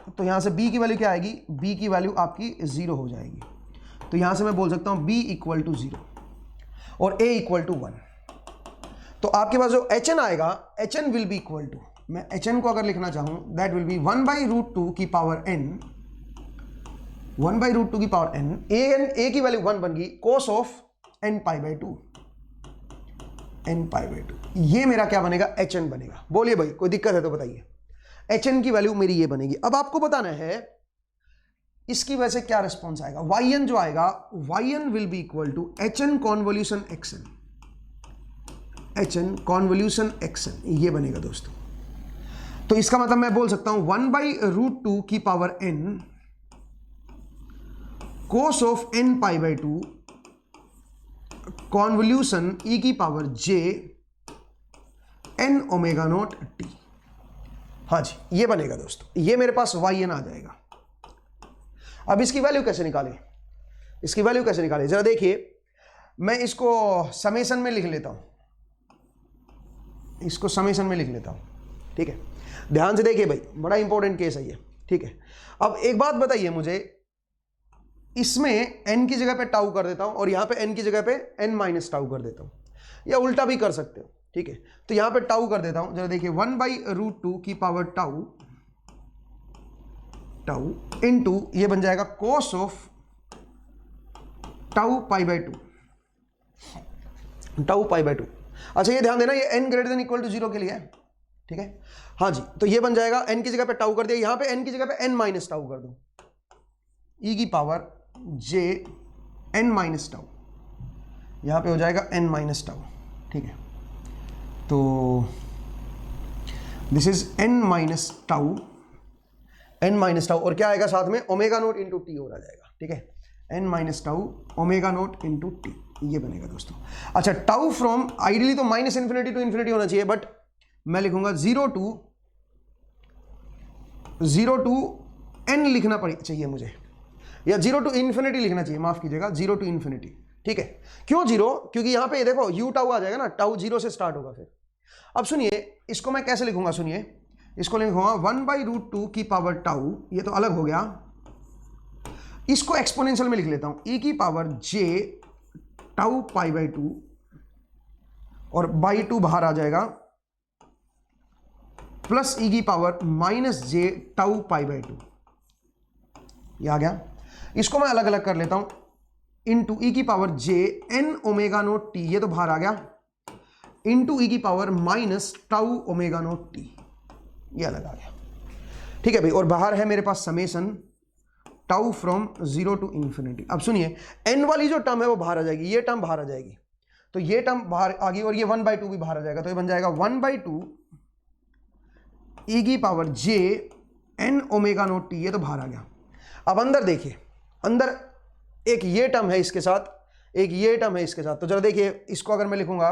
तो यहाँ से b की वैल्यू क्या आएगी, b की वैल्यू आपकी 0 हो जाएगी, तो यहाँ से मैं बोल सकता हूँ b इक्वल टू 0 और a इक्वल टू 1। तो आपके पास जो hn आएगा, hn will be equal to, मैं hn को अगर लिखना चाहूँ, दैट विल बी 1/√2 की पावर n, 1/√2 की पावर n, a की वैल्यू 1 बन गई, cos of n π/2 n pi by two, ये मेरा क्या बनेगा, एच एन बनेगा। बोलिए भाई कोई दिक्कत है तो बताइए। एच एन की वैल्यू मेरी ये बनेगी। अब आपको बताना है इसकी वजह से क्या रिस्पॉन्स आएगा। वाई एन जो आएगा, y n will be equal to h n convolution x n, h n convolution x n, ये बनेगा दोस्तों। तो इसका मतलब मैं बोल सकता हूं 1/√2 की power n cos of n pi by 2 convolution e की power j n omega naught t। हाँ जी, ये बनेगा दोस्तों, ये मेरे पास वाई एन आ जाएगा। अब इसकी वैल्यू कैसे निकालें, इसकी वैल्यू कैसे निकालें जरा देखिए। मैं इसको समेशन में लिख लेता हूं, इसको समेशन में लिख लेता हूं, ठीक है। ध्यान से देखिए भाई, बड़ा इंपॉर्टेंट केस है ये, ठीक है। अब एक बात बताइए मुझे, इसमें n की जगह पे टाउ कर देता हूं और यहां पे n की जगह पे n माइनस टाउ कर देता हूं, या उल्टा भी कर सकते हो, ठीक है। तो यहां पे टाउ कर देता हूं, जरा देखिए 1/√2 की पावर टाउ, टाउ इनटू ये बन जाएगा cos of tau pi by 2, tau pi by 2। अच्छा ये ध्यान देना, ये n greater than equal to 0 के लिए है, ठीक है। हाँ जी, तो ये बन जाएगा, n की जगह पे टाउ कर दिया, यहां पे n की जगह पे n माइनस टाउ कर दूं, e की power j n minus tau, यहां पे हो जाएगा n माइनस टाउ, ठीक है। तो this is n minus tau, n minus tau, और क्या आएगा साथ में, ओमेगा नोट इंटू टी हो जाएगा, ठीक है। n minus tau omega naught into T, ये बनेगा दोस्तों। अच्छा, टाउ फ्रॉम, आइडियली तो माइनस इन्फिनिटी टू इन्फिनिटी होना चाहिए, बट मैं लिखूंगा 0 टू n लिखना चाहिए मुझे, या 0 टू इन्फिनिटी लिखना चाहिए, माफ कीजिएगा, 0 टू इन्फिनिटी, ठीक है। क्यों 0, क्योंकि यहां पे देखो u टाउ आ जाएगा ना, टाउ 0 से स्टार्ट होगा फिर। अब सुनिए इसको मैं कैसे लिखूंगा, सुनिए इसको लिखूंगा 1/√2 की पावर टाउ, ये तो अलग हो गया, इसको एक्सपोनेंशियल में लिख लेता हूं, e की power j tau pi by 2, और बाई 2 बाहर आ जाएगा, प्लस e की power minus j tau pi by 2, ये आ गया। इसको मैं अलग अलग कर लेता हूं, इंटू e की power j n omega naught t, ये तो बाहर आ गया, इंटू e की power minus tau omega naught t, ये अलग आ गया, ठीक है भाई। और बाहर है मेरे पास summation tau from 0 to infinity. अब सुनिए, n वाली जो टर्म है वो बाहर आ जाएगी, ये टर्म बाहर आ जाएगी, तो ये टर्म बाहर आ गई, और ये 1/2 भी बाहर आ जाएगा, तो ये बन जाएगा 1/2 e की power j n omega naught t, ये तो बाहर आ गया। अब अंदर देखिए, अंदर एक ये टर्म है इसके साथ, एक ये टर्म है इसके साथ, तो जरा देखिए इसको अगर मैं लिखूंगा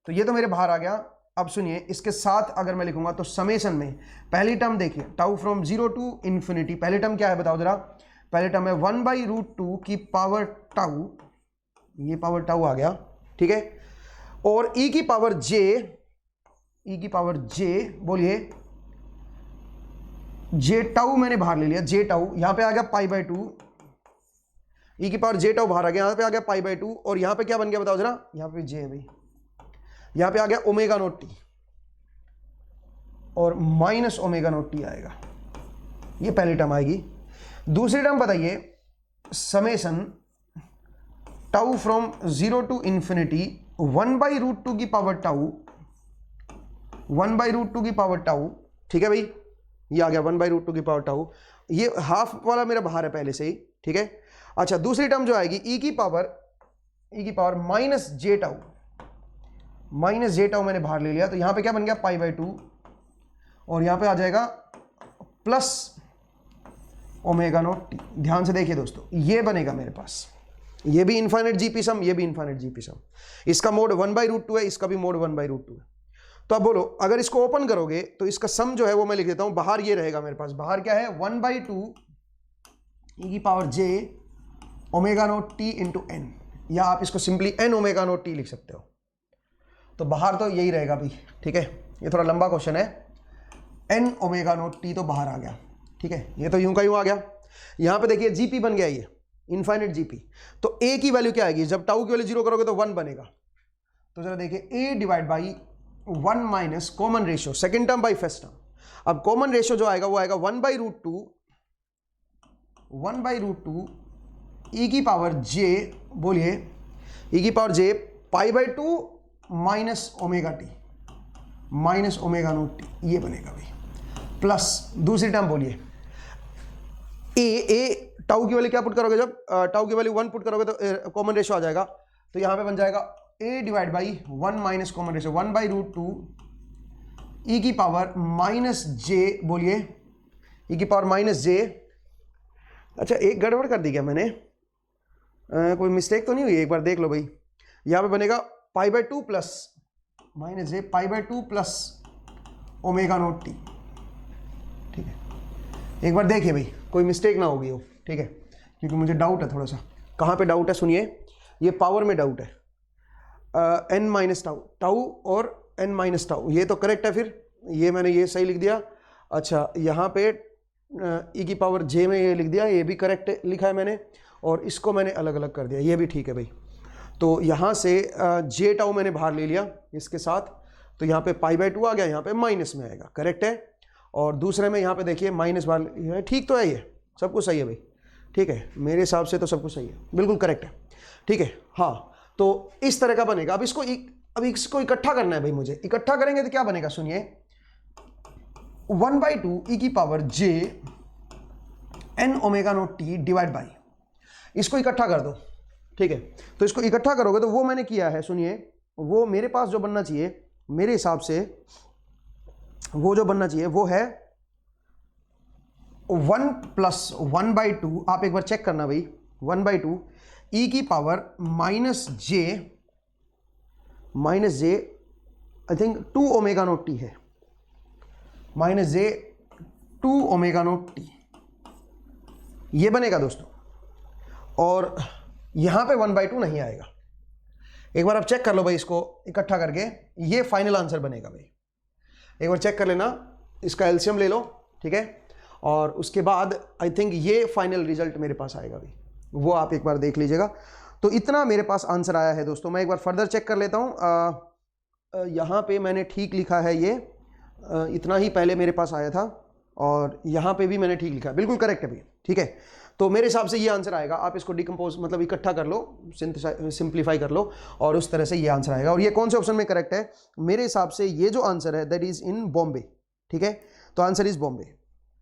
तो ये तो मेरे बाहर आ गया। अब सुनिए इसके साथ अगर मैं लिखूंगा तो समेशन में पहली टर्म देखिए, टाउ फ्रॉम 0 टू इन्फिनिटी, पहली टर्म क्या है बताओ जरा, पहली टर्म है 1/√2 की पावर टाउ, ये पावर टाउ आ गया, ठीक है। और e की पावर j, e की पावर j, बोलिए j टाउ मैंने बाहर ले लिया, j टाउ यहां पे आ गया पाई बाई 2, e की पावर j टाउ बाहर आ गया, यहां पे आ गया पाई बाई 2, और यहां पे क्या बन गया बताओ जरा, यहां पे j है भाई, यहां पे आ गया ओमेगा नोट टी, और माइनस ओमेगा नोट टी आएगा, ये पहली टर्म आएगी। दूसरी टर्म बताइए, summation tau from 0 to infinity 1/√2 की पावर टाउ, 1/√2 की पावर टाउ, ठीक है भाई, ये आ गया 1/√2 की पावर टाउ, ये हाफ वाला मेरा बाहर है पहले से ही, ठीक है। अच्छा, दूसरी टर्म जो आएगी e की पावर माइनस जे टाउ, माइनस जे टाउ मैंने बाहर ले लिया, तो यहां पे क्या बन गया पाई बाई 2, और यहां पे आ जाएगा प्लस ओमेगा नोट टी। ध्यान से देखिए दोस्तों, ये बनेगा मेरे पास, ये भी इनफाइनाइट जीपी सम, ये भी इनफाइनाइट जीपी सम, इसका मोड 1/√2 है, इसका भी मोड 1/√2 है। तो अब बोलो, अगर इसको ओपन करोगे तो इसका सम जो है वो मैं लिख देता हूं, बाहर ये रहेगा मेरे पास, बाहर क्या है 1/2 e की power j omega naught T into n, या आप इसको simply n omega naught T लिख सकते हो। तो बाहर तो यही रहेगा भाई, ठीक है। ये थोड़ा लंबा क्वेश्चन है, n ओमेगा नोट टी तो बाहर आ गया, ठीक है, ये तो यूं का यूं आ गया। यहां पे देखिए जीपी बन गया, ये इनफाइनाइट जीपी, तो a की वैल्यू क्या आएगी, जब टाउ की वैल्यू 0 करोगे तो 1 बनेगा, तो जरा देखिए a divide by 1 minus common ratio, second term by first term. अब कॉमन रेशियो जो आएगा वो आएगा 1/√2 e की पावर j, बोलिए e की power j pi by 2 minus omega T, minus omega naught T, ये बनेगा भाई, प्लस दूसरी टर्म बोलिए ए टाउ की वैल्यू क्या पुट करोगे, जब टाउ की वैल्यू 1 पुट करोगे तो कॉमन रेशियो आ जाएगा, तो यहां पे बन जाएगा a divide by 1 minus common ratio 1 by root 2 e की पावर माइनस जे, बोलिए ई की पावर माइनस जे। अच्छा एक गड़बड़ कर दी क्या मैंने, कोई मिस्टेक तो नहीं हुई, एक बार देख लो भाई। यहां पे बनेगा पाई by 2 plus minus J pi by 2 plus omega naught T, ठीक है। एक बार देखिए भाई कोई मिस्टेक ना होगी हो, ठीक है, क्योंकि मुझे डाउट है थोड़ा सा। कहाँ पे डाउट है सुनिए, ये पावर में डाउट है, एन माइनस टाउ, टाउ और एन माइनस टाउ, ये तो करेक्ट है, फिर ये मैंने ये सही लिख दिया। अच्छा यहाँ पे ई की पावर जे में ये लिख दिया, ये भी करेक्ट लिखा है मैंने, और इसको मैंने अलग अलग कर दिया, ये भी ठीक है भाई। तो यहाँ से जे टाउ मैंने बाहर ले लिया इसके साथ, तो यहाँ पे पाई बाई 2 आ गया, यहाँ पे माइनस में आएगा, करेक्ट है। और दूसरे में यहाँ पे देखिए माइनस बाहर, ठीक तो है, ये सब कुछ सही है भाई, ठीक है, मेरे हिसाब से तो सब कुछ सही है, बिल्कुल करेक्ट है, ठीक है। हाँ तो इस तरह का बनेगा। अब इसको इकट्ठा करना है भाई, मुझे इकट्ठा करेंगे तो क्या बनेगा सुनिए, 1 बाई 2 ई की power J N omega naught t divide by, इसको इकट्ठा कर दो, ठीक है। तो इसको इकट्ठा करोगे तो वो मैंने किया है, सुनिए, वो मेरे पास जो बनना चाहिए मेरे हिसाब से, वो जो बनना चाहिए वो है 1 प्लस 1 बाई 2, आप एक बार चेक करना भाई, 1 बाई 2 ई की power minus J I think 2 omega naught T है, माइनस जे 2 ओमेगा नोट टी, ये बनेगा दोस्तों। और यहां पे 1 बाई 2 नहीं आएगा, एक बार आप चेक कर लो भाई, इसको इकट्ठा करके ये फाइनल आंसर बनेगा भाई, एक बार चेक कर लेना, इसका एलसीएम ले लो, ठीक है, और उसके बाद आई थिंक ये फाइनल रिजल्ट मेरे पास आएगा भाई, वो आप एक बार देख लीजिएगा। तो इतना मेरे पास आंसर आया है दोस्तों। मैं एक बार फर्दर चेक कर लेता हूँ, यहाँ पे मैंने ठीक लिखा है, ये इतना ही पहले मेरे पास आया था, और यहाँ पे भी मैंने ठीक लिखा है, बिल्कुल करेक्ट है भाई, ठीक है। तो मेरे हिसाब से ये आंसर आएगा, आप इसको डिकम्पोज मतलब इकट्ठा कर लो, सिंप्लीफाई कर लो, और उस तरह से ये आंसर आएगा। और ये कौन से ऑप्शन में करेक्ट है, मेरे हिसाब से ये जो आंसर है दैट इज इन बॉम्बे, ठीक है, तो आंसर इज बॉम्बे,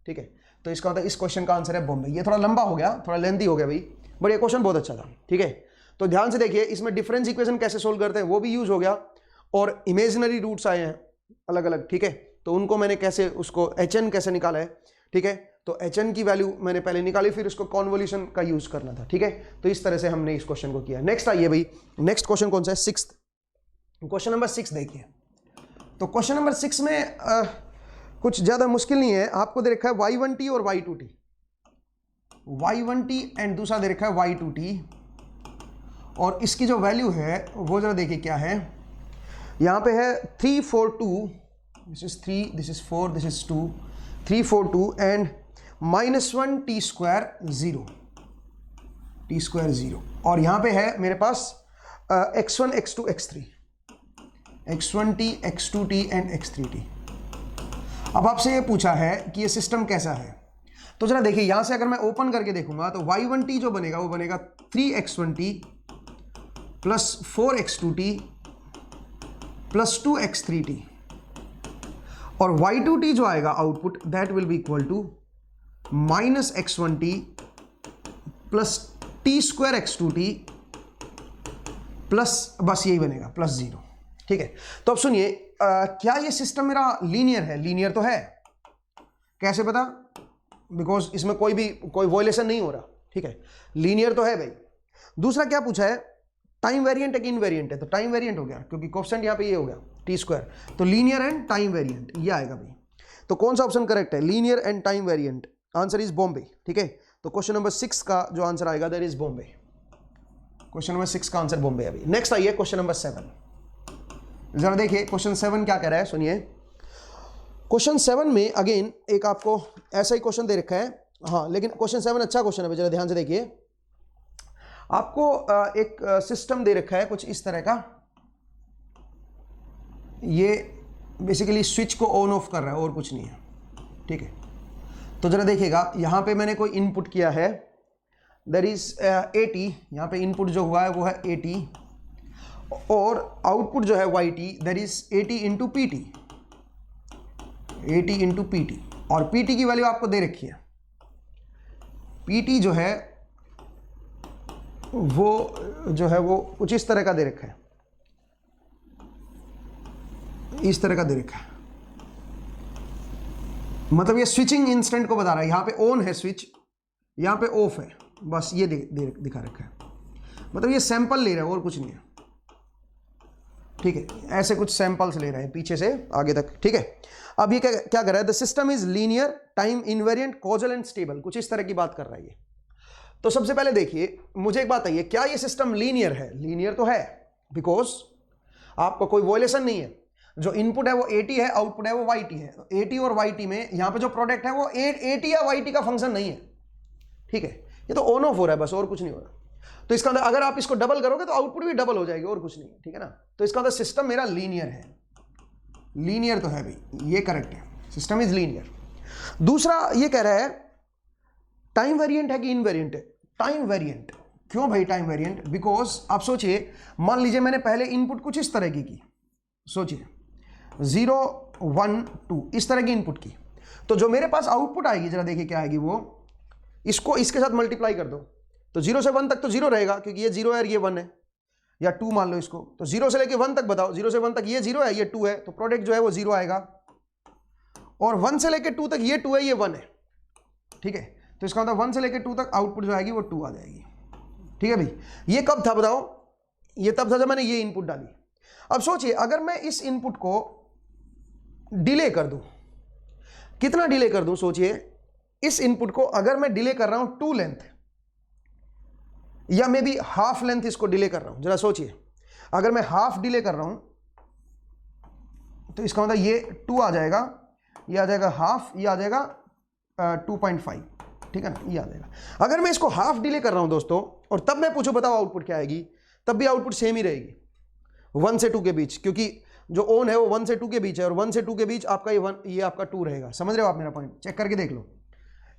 ठीक है। तो इसका मतलब इस क्वेश्चन का आंसर है बॉम्बे। ये थोड़ा लंबा हो गया, थोड़ा लेंथी हो गया भाई, बट ये क्वेश्चन बहुत अच्छा था, ठीक है। तो ध्यान से देखिए, इसमें डिफरेंस इक्वेशन कैसे सोल्व करते हैं वो भी यूज हो गया, और इमेजिनरी रूट्स आए हैं अलग अलग, ठीक है, तो उनको मैंने कैसे, उसको HN कैसे निकाला है, ठीक है। तो HN की वैल्यू मैंने पहले निकाली, फिर उसको कॉन्वोल्यूशन का यूज करना था, ठीक है। तो इस तरह से हमने इस क्वेश्चन को किया। नेक्स्ट आइए भाई, नेक्स्ट क्वेश्चन कौन सा है, 6th क्वेश्चन नंबर 6 देखिए। तो क्वेश्चन नंबर 6 में कुछ ज्यादा मुश्किल नहीं है, आपको दे रखा है y1t और y2t, y1t एंड दूसरा दे रखा है y2t, और इसकी जो वैल्यू है वो जरा देखिए क्या है। यहां पे है 3 4 2, this is 3, this is 4, this is 2, 3 4 2 and -1 t square 0, t square 0, और यहां पे है मेरे पास x1 x2 x3, x1t x2t and x3t। अब आपसे ये पूछा है कि ये सिस्टम कैसा है, तो जरा देखिए यहां से अगर मैं ओपन करके देखूंगा तो y1t जो बनेगा वो बनेगा 3x1t plus 4x2t plus 2x3t, और y2t जो आएगा output that will be equal to -x1t plus t square x2t plus, बस यही बनेगा, प्लस 0, ठीक है। तो अब सुनिए, क्या ये सिस्टम मेरा लीनियर है? लीनियर तो है, कैसे पता? बिकॉज इसमें कोई वॉयलेशन नहीं हो रहा, ठीक है, लीनियर तो है भाई। दूसरा क्या पूछा है, टाइम वेरिएंट है कि इनवेरिएंट है, तो टाइम वेरिएंट हो गया क्योंकि कोएफिशिएंट यहाँ पे ये हो गया टी स्क्वायर, तो लीनियर एंड टाइम वेरिएंट ये आएगा भाई। तो कौन सा ऑप्शन करेक्ट है, linear and time variant, answer is Bombay, ठीक है। तो क्वेश्चन नंबर 6 का जो आंसर आएगा that is Bombay, question number 6 का आंसर बॉम्बे। अभी नेक्स्ट आइए क्वेश्चन नंबर 7, जरा देखिए क्वेश्चन 7 क्या कह रहा है, सुनिए। क्वेश्चन 7 में अगेन एक आपको ऐसा ही क्वेश्चन दे रखा है, हाँ, लेकिन क्वेश्चन 7 अच्छा क्वेश्चन है, जरा ध्यान से देखिए। आपको एक सिस्टम दे रखा है कुछ इस तरह का, ये बेसिकली स्विच को ऑन ऑफ कर रहा है और कुछ नहीं है, ठीक है। तो जरा देखिएगा, यहां पे मैंने कोई इनपुट किया है, देयर इज 80, यहां पे इनपुट जो हुआ है वो है 80, और आउटपुट जो है y t that is 80 into p t, 80 into p t, और पी टी की वैल्यू आपको दे रखी है। पी टी जो है वो कुछ इस तरह का दे रखा है, इस तरह का दे रखा है, मतलब ये स्विचिंग इंस्टेंट को बता रहा है। यहां पे ऑन है स्विच, यहां पे ऑफ है, बस ये दिखा रखा है, मतलब ये सैंपल ले रहा है और कुछ नहीं है। ठीक है, ऐसे कुछ सैंपल्स ले रहे हैं पीछे से आगे तक। ठीक है, अब ये क्या कर रहा है, the system is linear, time invariant, causal and stable, कुछ इस तरह की बात कर रहा है ये। तो सबसे पहले देखिए, मुझे एक बात है, क्या ये सिस्टम लीनियर है? लीनियर तो है, बिकॉज आपको कोई वॉयलेशन नहीं है। जो इनपुट है वो 80 है, आउटपुट है वो वाई टी है। 80 और वाई टी में यहां पे जो प्रोडक्ट है वो 80 या वाई टी का फंक्शन नहीं है। ठीक है, ये तो ऑन ऑफ हो रहा है बस, और कुछ नहीं हो रहा। तो इसका अंदर अगर आप इसको डबल करोगे तो आउटपुट भी डबल हो जाएगी, और कुछ नहीं। ठीक है ना, तो इसका अंदर सिस्टम मेरा लीनियर है। लीनियर तो है भाई, ये करेक्ट है, सिस्टम इज लीनियर। दूसरा ये कह रहा है टाइम वेरिएंट है कि इनवेरिएंट है? Time variant. क्यों भाई टाइम वेरिएंट? बिकॉज आप सोचिए, मान लीजिए मैंने पहले इनपुट कुछ इस तरह की सोचिए 0 1 2 इस तरह की इनपुट की, तो जो मेरे पास आउटपुट आएगी, जरा देखिए क्या आएगी, वो इसको इसके साथ मल्टीप्लाई कर दो, तो 0 से 1 तक तो 0 रहेगा, क्योंकि ये 0 है और ये 1 है, या 2 मान लो इसको। तो 0 से लेके 1 तक बताओ, 0 से 1 तक ये 0 है, ये 2 है, तो प्रोडक्ट जो है वो 0 आएगा। और 1 से लेके 2 तक ये 2 है, ये 1 है। ठीक है, तो इसका मतलब 1 से लेके 2 तक आउटपुट जो आएगी वो 2 आ जाएगी। ठीक है भाई, ये कब था बताओ? ये तब था जब मैंने ये इनपुट डाली। अब सोचिए, अगर मैं इस इनपुट को डिले कर दूं, कितना डिले कर दूं? सोचिए, इस इनपुट को अगर मैं डिले कर रहा हूं 2 लेंथ, या मे बी हाफ लेंथ इसको डिले कर रहा हूं, जरा सोचिए, अगर मैं हाफ डिले कर रहा हूं तो इसका मतलब ये 2 आ जाएगा, ये आ जाएगा हाफ, ये आ जाएगा 2.5। ठीक है ना, ये आ जाएगा। अगर मैं इसको हाफ डिले कर रहा हूं दोस्तों, और तब मैं पूछूं बताओ आउटपुट क्या आएगी, तब भी आउटपुट सेम ही रहेगी 1 से 2 के बीच, क्योंकि जो ऑन है वो 1 से 2 के बीच है, और 1 से 2 के बीच आपका ये आपका 2 रहेगा। समझ रहे हो आप मेरा पॉइंट? चेक करके देख लो।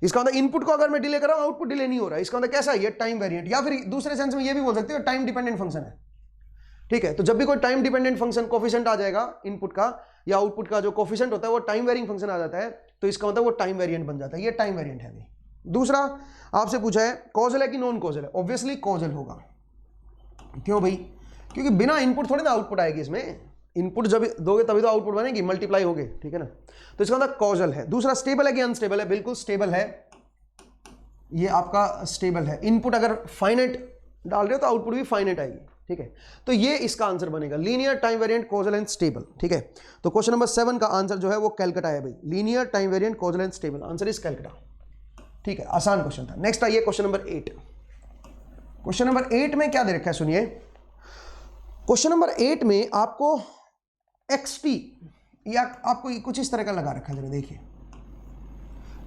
इसका मतलब इनपुट को अगर मैं डिले कर रहा हूं, आउटपुट डिले नहीं हो रहा है। इसका मतलब कैसा है, ये टाइम वेरिएंट, या फिर दूसरे सेंस में ये भी बोल सकते हो टाइम डिपेंडेंट फंक्शन है। ठीक है, तो जब भी कोई टाइम डिपेंडेंट फंक्शन कोफिशिएंट आ जाएगा इनपुट का या आउटपुट का, जो कोफिशिएंट होता है वो टाइम वेरिंग फंक्शन आ जाता है, तो इसका मतलब वो टाइम वेरिएंट बन जाता है। ये टाइम वेरिएंट है। दूसरा आपसे पूछा है कॉजल है कि नॉन कॉजल है? ऑब्वियसली कॉजल होगा। क्यों भाई? क्योंकि बिना इनपुट थोड़ी ना आउटपुट आएगी इसमें। इनपुट जब दोगे तभी तो आउटपुट बनेगी, मल्टीप्लाई होगे। ठीक है ना, तो इसका मतलब कॉजल है। दूसरा स्टेबल है कि अनस्टेबल है? बिल्कुल स्टेबल है, ये आपका स्टेबल है। इनपुट अगर फाइनाइट डाल रहे हो तो आउटपुट भी फाइनाइट आएगी। ठीक है, तो ये इसका आंसर बनेगा, linear, time variant, causal and stable. ठीक है, तो क्वेश्चन नंबर 7 का आंसर जो है वो कैलकाटा है भाई। Linear, time variant, causal and stable, answer is Calcutta. ठीक है, आसान क्वेश्चन था। नेक्स्ट आइए क्वेश्चन नंबर 8। क्वेश्चन नंबर 8 में क्या दे रखा है सुनिए। क्वेश्चन नंबर 8 में आपको XT या आपको कुछ इस तरह का लगा रखा है, जरा देखिए।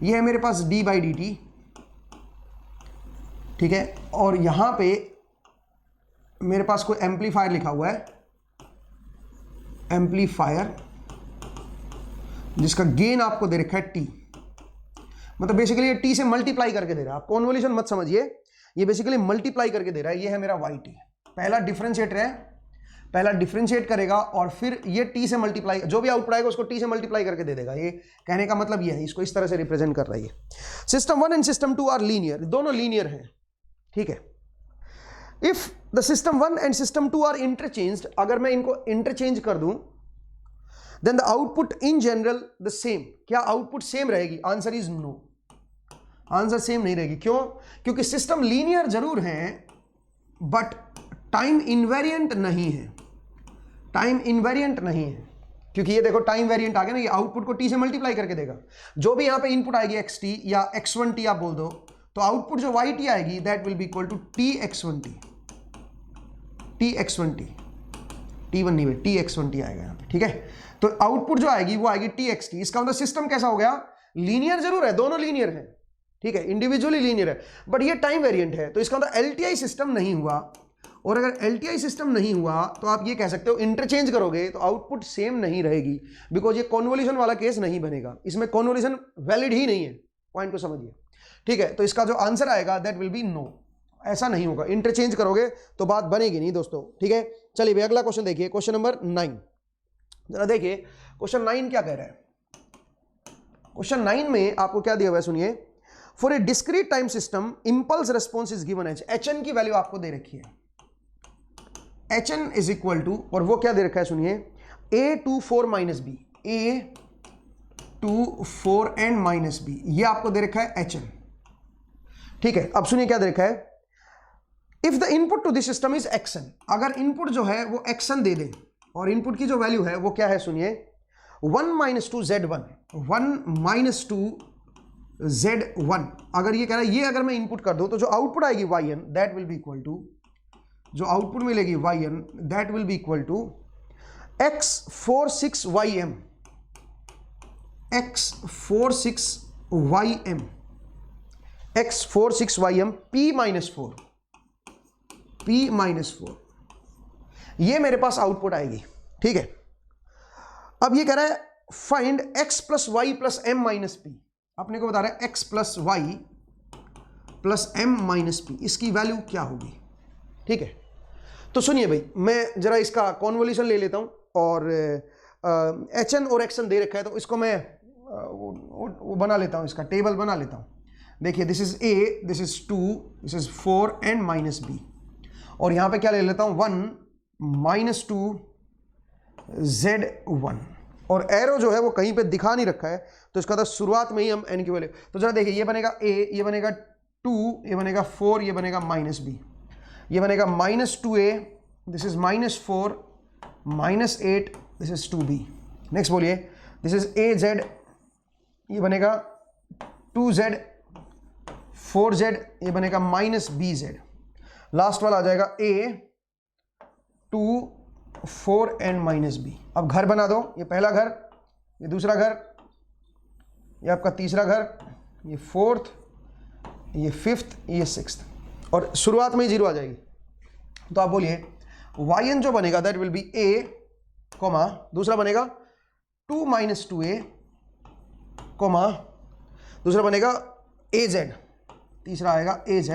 ये है मेरे पास d/dt। ठीक है, और यहां पे मेरे पास कोई एम्पलीफायर लिखा हुआ है, एम्पलीफायर, जिसका गेन आपको दे रखा है T। मतलब बेसिकली ये T से मल्टीप्लाई करके दे रहा है। आप कॉन्वोल्यूशन मत समझिए, ये बेसिकली मल्टीप्लाई करके दे रहा है। ये है मेरा YT, पहला डिफरेंशिएटर है, पहला डिफरेंशिएट करेगा और फिर ये T से मल्टीप्लाई, जो भी आउटपुट आएगा उसको T से मल्टीप्लाई करके दे देगा। ये कहने का मतलब ये है, इसको इस तरह से रिप्रेजेंट कर रही है। System 1 and system 2 are linear, दोनों लीनियर हैं। ठीक है, if the system 1 and system 2 are interchanged, अगर मैं इनको इंटरचेंज कर दूं, then the output in general the same. क्या आउटपुट सेम रहेगी? Answer is no, answer same नहीं रहेगी। क्यों? क्योंकि सिस्टम लीनियर जरूर है बट टाइम इनवेरिएंट नहीं है। टाइम इनवेरिएंट नहीं है, क्योंकि ये देखो टाइम वेरिएंट आ गया ना, ये आउटपुट को T से मल्टीप्लाई करके देगा। जो भी यहां पे इनपुट आएगी XT या X1T आप बोल दो, तो आउटपुट जो YT आएगी that will be equal to TX1T। TX1T, T1 नहीं है, TX1T आएगा यहां पे। ठीक है, तो आउटपुट जो आएगी वो आएगी TXT। इसका मतलब सिस्टम कैसा हो गया? लीनियर जरूर है, दोनों लीनियर है। ठीक है, इंडिविजुअली लीनियर है, बट ये टाइम वेरिएंट है। तो इसका मतलब LTI सिस्टम नहीं हुआ। और अगर LTI सिस्टम नहीं हुआ तो आप ये कह सकते हो इंटरचेंज करोगे तो आउटपुट सेम नहीं रहेगी, बिकॉज ये कॉन्वोल्यूशन वाला केस नहीं बनेगा। इसमें कॉन्वोल्यूशन वैलिड ही नहीं है, पॉइंट को समझिए। ठीक है, तो इसका जो आंसर आएगा दैट विल बी नो, ऐसा नहीं होगा, इंटरचेंज करोगे तो बात बनेगी नहीं दोस्तों, ठीक है। चलिए भाई अगला क्वेश्चन देखिए, क्वेश्चन नंबर 9। जरा देखिए क्वेश्चन 9 क्या कह रहा है। क्वेश्चन 9 में आपको क्या दिया हुआ है सुनिए। For a discrete time system impulse response is given as, h n की वैल्यू आपको दे रखी है, h n is equal to, और वो क्या दे रखा है सुनिए, a to 4 minus b, a to 4 and minus b, ये आपको दे रखा है एच एन, ठीक है। अब सुनिए क्या दे रखा है, if the input to this system is x n, अगर इनपुट जो है वो एक्सन दे दे, और इनपुट की जो वैल्यू है वो क्या है सुनिए, 1 माइनस 2 Z1, 1 माइनस 2 Z1, अगर ये कह रहा है, ये अगर मैं इनपुट कर दूं तो जो आउटपुट आएगी yn that will be equal to, जो आउटपुट मिलेगी yn that will be equal to x46ym, x46ym, x46ym p minus 4, p minus 4, ये मेरे पास आउटपुट आएगी, ठीक है। अब ये कह रहा है find x plus y plus m minus p, अपने को बता रहा है x plus y plus m minus p, इसकी वैल्यू क्या होगी, ठीक है। तो सुनिए भाई, मैं जरा इसका कॉन्वोल्यूशन ले लेता हूं, और एच एन और एक्सन दे रखा है तो इसको मैं वो बना लेता हूं, इसका टेबल बना लेता हूं। देखिए this is a, this is 2, this is 4 and minus b, और यहां पे क्या ले लेता हूं 1 माइनस 2 Z1, और एरो जो है वो कहीं पे दिखा नहीं रखा है, तो इसका तो शुरुआत में ही हम एन की वैल्यू, तो जरा देखिए ये बनेगा a, ये बनेगा 2, ये बनेगा 4, ये बनेगा माइनस b, ये बनेगा minus 2a, this is minus 4, minus 8, this is 2b। Next बोलिए, दिस इज az, ये बनेगा 2z, 4z, ये बनेगा माइनस bz, लास्ट वाला आ जाएगा a 2 4 एंड माइनस बी। अब घर बना दो, ये पहला घर, ये दूसरा घर, ये आपका तीसरा घर, ये फोर्थ, ये फिफ्थ, ये सिक्स्थ, और शुरुआत में ही 0 आ जाएगी। तो आप बोलिए yn जो बनेगा that will be a, comma दूसरा बनेगा 2 माइनस 2a, कोमा दूसरा बनेगा az, तीसरा आएगा az।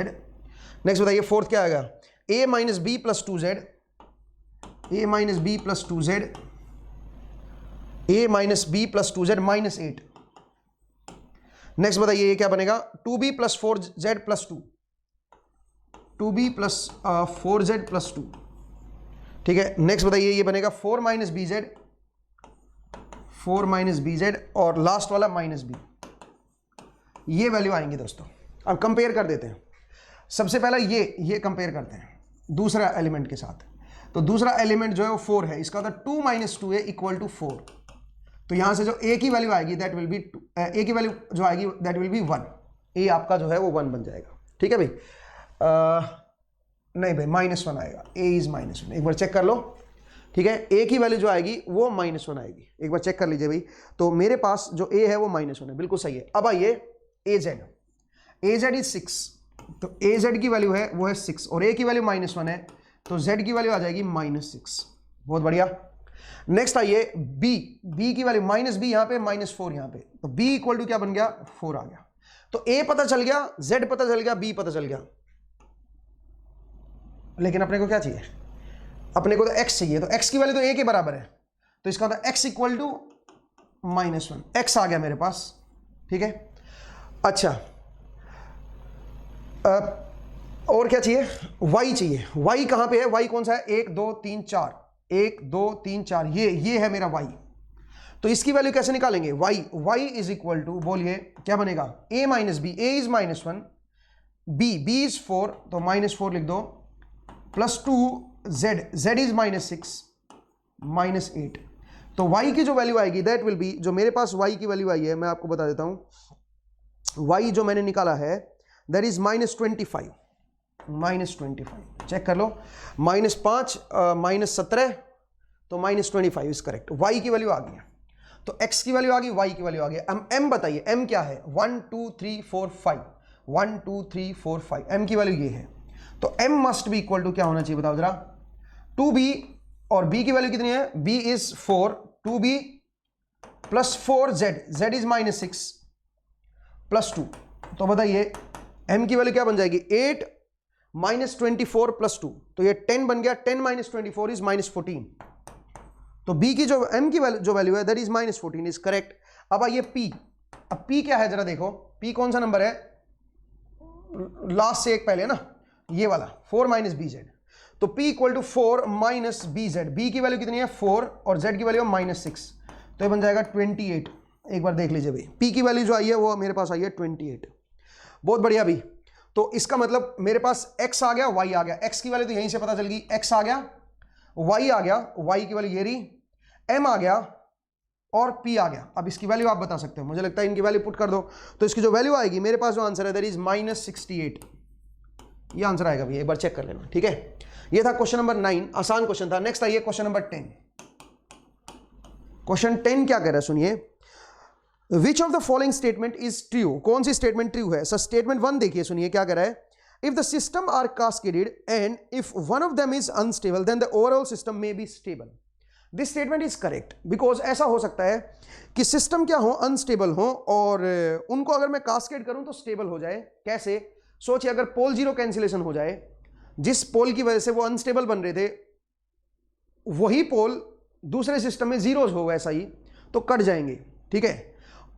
नेक्स्ट बताइए फोर्थ क्या आएगा, a minus b plus 2z, a minus b plus 2z, a minus b plus 2z minus 8। Next बताइए ये क्या बनेगा, 2b plus 4z plus 2, 2b plus 4z plus 2, ठीक है। नेक्स्ट बताइए ये बनेगा 4 माइनस bz, 4 माइनस bz, और लास्ट वाला माइनस b। ये वैल्यू आएंगी दोस्तों। अब कंपेयर कर देते हैं, सबसे पहला ये कंपेयर करते हैं दूसरा एलिमेंट के साथ। तो दूसरा एलिमेंट जो है वो 4 है, इसका मतलब 2 माइनस 2a इक्वल टू 4, तो यहां से जो a की वैल्यू आएगी दैट विल बी, a की वैल्यू जो आएगी दैट विल बी 1, a आपका जो है वो 1 बन जाएगा, ठीक है भाई। नहीं भाई -1 आएगा, a इज -1, एक बार चेक कर लो, ठीक है। a की वैल्यू जो आएगी वो -1 आएगी, एक बार चेक कर लीजिए भाई। तो मेरे पास जो a है वो -1 है, बिल्कुल सही है। अब आइए az इज 6, तो az की वैल्यू है वो है 6, और a की वैल्यू -1 है, तो z की वैल्यू आ जाएगी -6, बहुत बढ़िया। नेक्स्ट आइए b की वैल्यू -b यहाँ पे, -4 यहाँ पे, तो b इक्वल टू क्या बन गया, 4 आ गया। तो a पता चल गया, z पता चल गया, b पता चल गया, लेकिन अपने को क्या चाहिए, अपने को तो x चाहिए, तो x की वैल्यू तो a के बराबर है, तो इसका मतलब x इक्वल टू -1, x आ गया मेरे पास, ठीक है। अच्छा और क्या चाहिए, y चाहिए, y कहां पे है, y कौन सा है, 1 2 3 4, 1 2 3 4, ये है मेरा y। तो इसकी वैल्यू कैसे निकालेंगे, y इज इक्वल टू, बोलिए क्या बनेगा, a minus b, a is -1, b is 4, तो -4 लिख दो, प्लस 2 z इज -6 -8। तो y की जो वैल्यू आएगी दैट विल बी, जो मेरे पास y की वैल्यू आई है मैं आपको बता देता हूं, y जो मैंने निकाला है दैट इज -25, चेक कर लो, -5 -17, तो -25 इज करेक्ट। y की वैल्यू आ गई है, तो x की वैल्यू आ गई, y की वैल्यू आ गई। m बताइए, m क्या है, 1 2 3 4 5, 1 2 3 4 5, m की वैल्यू ये है, तो m must be equal to क्या होना चाहिए बताओ जरा, 2b, और b की वैल्यू कितनी है, b is 4, 2b plus 4z is -6 plus 2, तो बताइए m की वैल्यू क्या बन जाएगी, 8 -24 + 2, तो ये 10 बन गया। 10 - 24 इज -14। तो बी की जो एम की जो वैल्यू है दैट इज -14 इज करेक्ट। अब आइए पी। अब पी क्या है जरा देखो, पी कौन सा नंबर है, लास्ट से एक पहले ना, ये वाला 4 - bz। तो p = 4 - bz। b की वैल्यू कितनी है 4 और z की वैल्यू है -6, तो ये बन जाएगा 28। एक बार देख लीजिए भाई, p की वैल्यू जो आई है वो मेरे पास आई है 28। बहुत बढ़िया भी। तो इसका मतलब मेरे पास x आ गया, y आ गया। x की वैल्यू तो यहीं से पता चल गई, x आ गया, y आ गया, y की वैल्यू ये रही, m आ गया और p आ गया। अब इसकी वैल्यू आप बता सकते हो, मुझे लगता है इनकी वैल्यू पुट कर दो तो इसकी जो वैल्यू आएगी मेरे पास जो आंसर है दैट इज -68। ये आंसर आएगा भैया, एक बार चेक कर लेना, ठीक है। ये था क्वेश्चन नंबर 9, आसान क्वेश्चन था। नेक्स्ट आइए क्वेश्चन नंबर 10। क्वेश्चन 10 क्या कह रहा है सुनिए, which of the following statement is true. कौन सी स्टेटमेंट ट्रू है। सर स्टेटमेंट 1 देखिए, सुनिए क्या कह रहा है, if the system are cascaded and if one of them is unstable then the overall system may be stable. This statement is correct because ऐसा हो सकता है कि सिस्टम क्या हो, अनस्टेबल हो और उनको अगर मैं कास्केड करूं तो स्टेबल हो जाए। कैसे, सोचिए अगर पोल जीरो कैंसिलेशन हो जाए, जिस पोल की वजह से वो अनस्टेबल बन रहे थे वही पोल दूसरे सिस्टम में जीरोज हो वैसा ही, तो कट जाएंगे, ठीक है।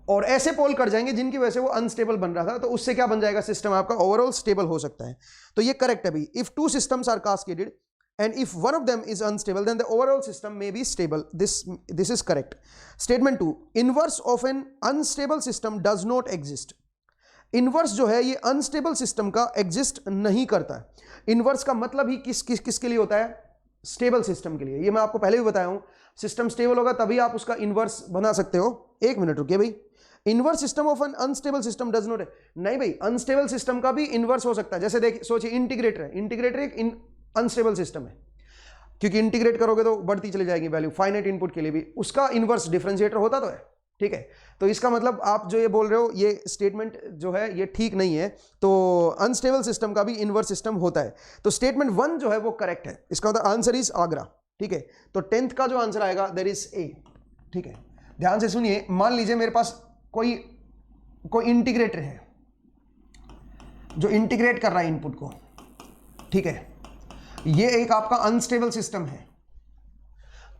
और ऐसे पोल कट जाएंगे जिनकी वजह से वो अनस्टेबल बन रहा था, तो उससे क्या बन जाएगा, सिस्टम आपका ओवरऑल स्टेबल हो सकता है। तो ये करेक्ट है भाई, if two systems are cascaded and if one of them is unstable then the overall system may be stable. This is correct. Statement 2, inverse of an unstable system does not exist. Inverse जो है ये unstable system का exist नहीं करता है। Inverse का मतलब ही किसके लिए होता है, स्टेबल सिस्टम के लिए। ये मैं आपको पहले भी बताया हूं, सिस्टम स्टेबल होगा तभी आप उसका इनवर्स बना सकते हो। एक मिनट रुकिए भाई, inverse system of N unstable system does not, नहीं भाई, अनस्टेबल सिस्टम का भी इनवर्स हो सकता है। जैसे देखिए, सोचिए इंटीग्रेटर है, इंटीग्रेटर एक अनस्टेबल सिस्टम है, क्योंकि इंटीग्रेट करोगे तो बढ़ती चली जाएगी वैल्यू, फाइनाइट इनपुट के लिए भी उसका इनवर्स डिफरेंशिएटर होता तो है, ठीक है। तो इसका मतलब आप जो ये बोल रहे हो ये स्टेटमेंट जो है ये ठीक नहीं है। तो अनस्टेबल सिस्टम का भी इनवर्स सिस्टम होता है। तो स्टेटमेंट 1 जो है वो करेक्ट है, इसका मतलब आंसर इज आगरा, ठीक है। तो 10th का जो आंसर आएगा देयर इज ए, ठीक है। ध्यान से सुनिए, मान लीजिए मेरे पास कोई इंटीग्रेटर है जो इंटीग्रेट कर रहा है इनपुट को, ठीक है। ये एक आपका अनस्टेबल सिस्टम है,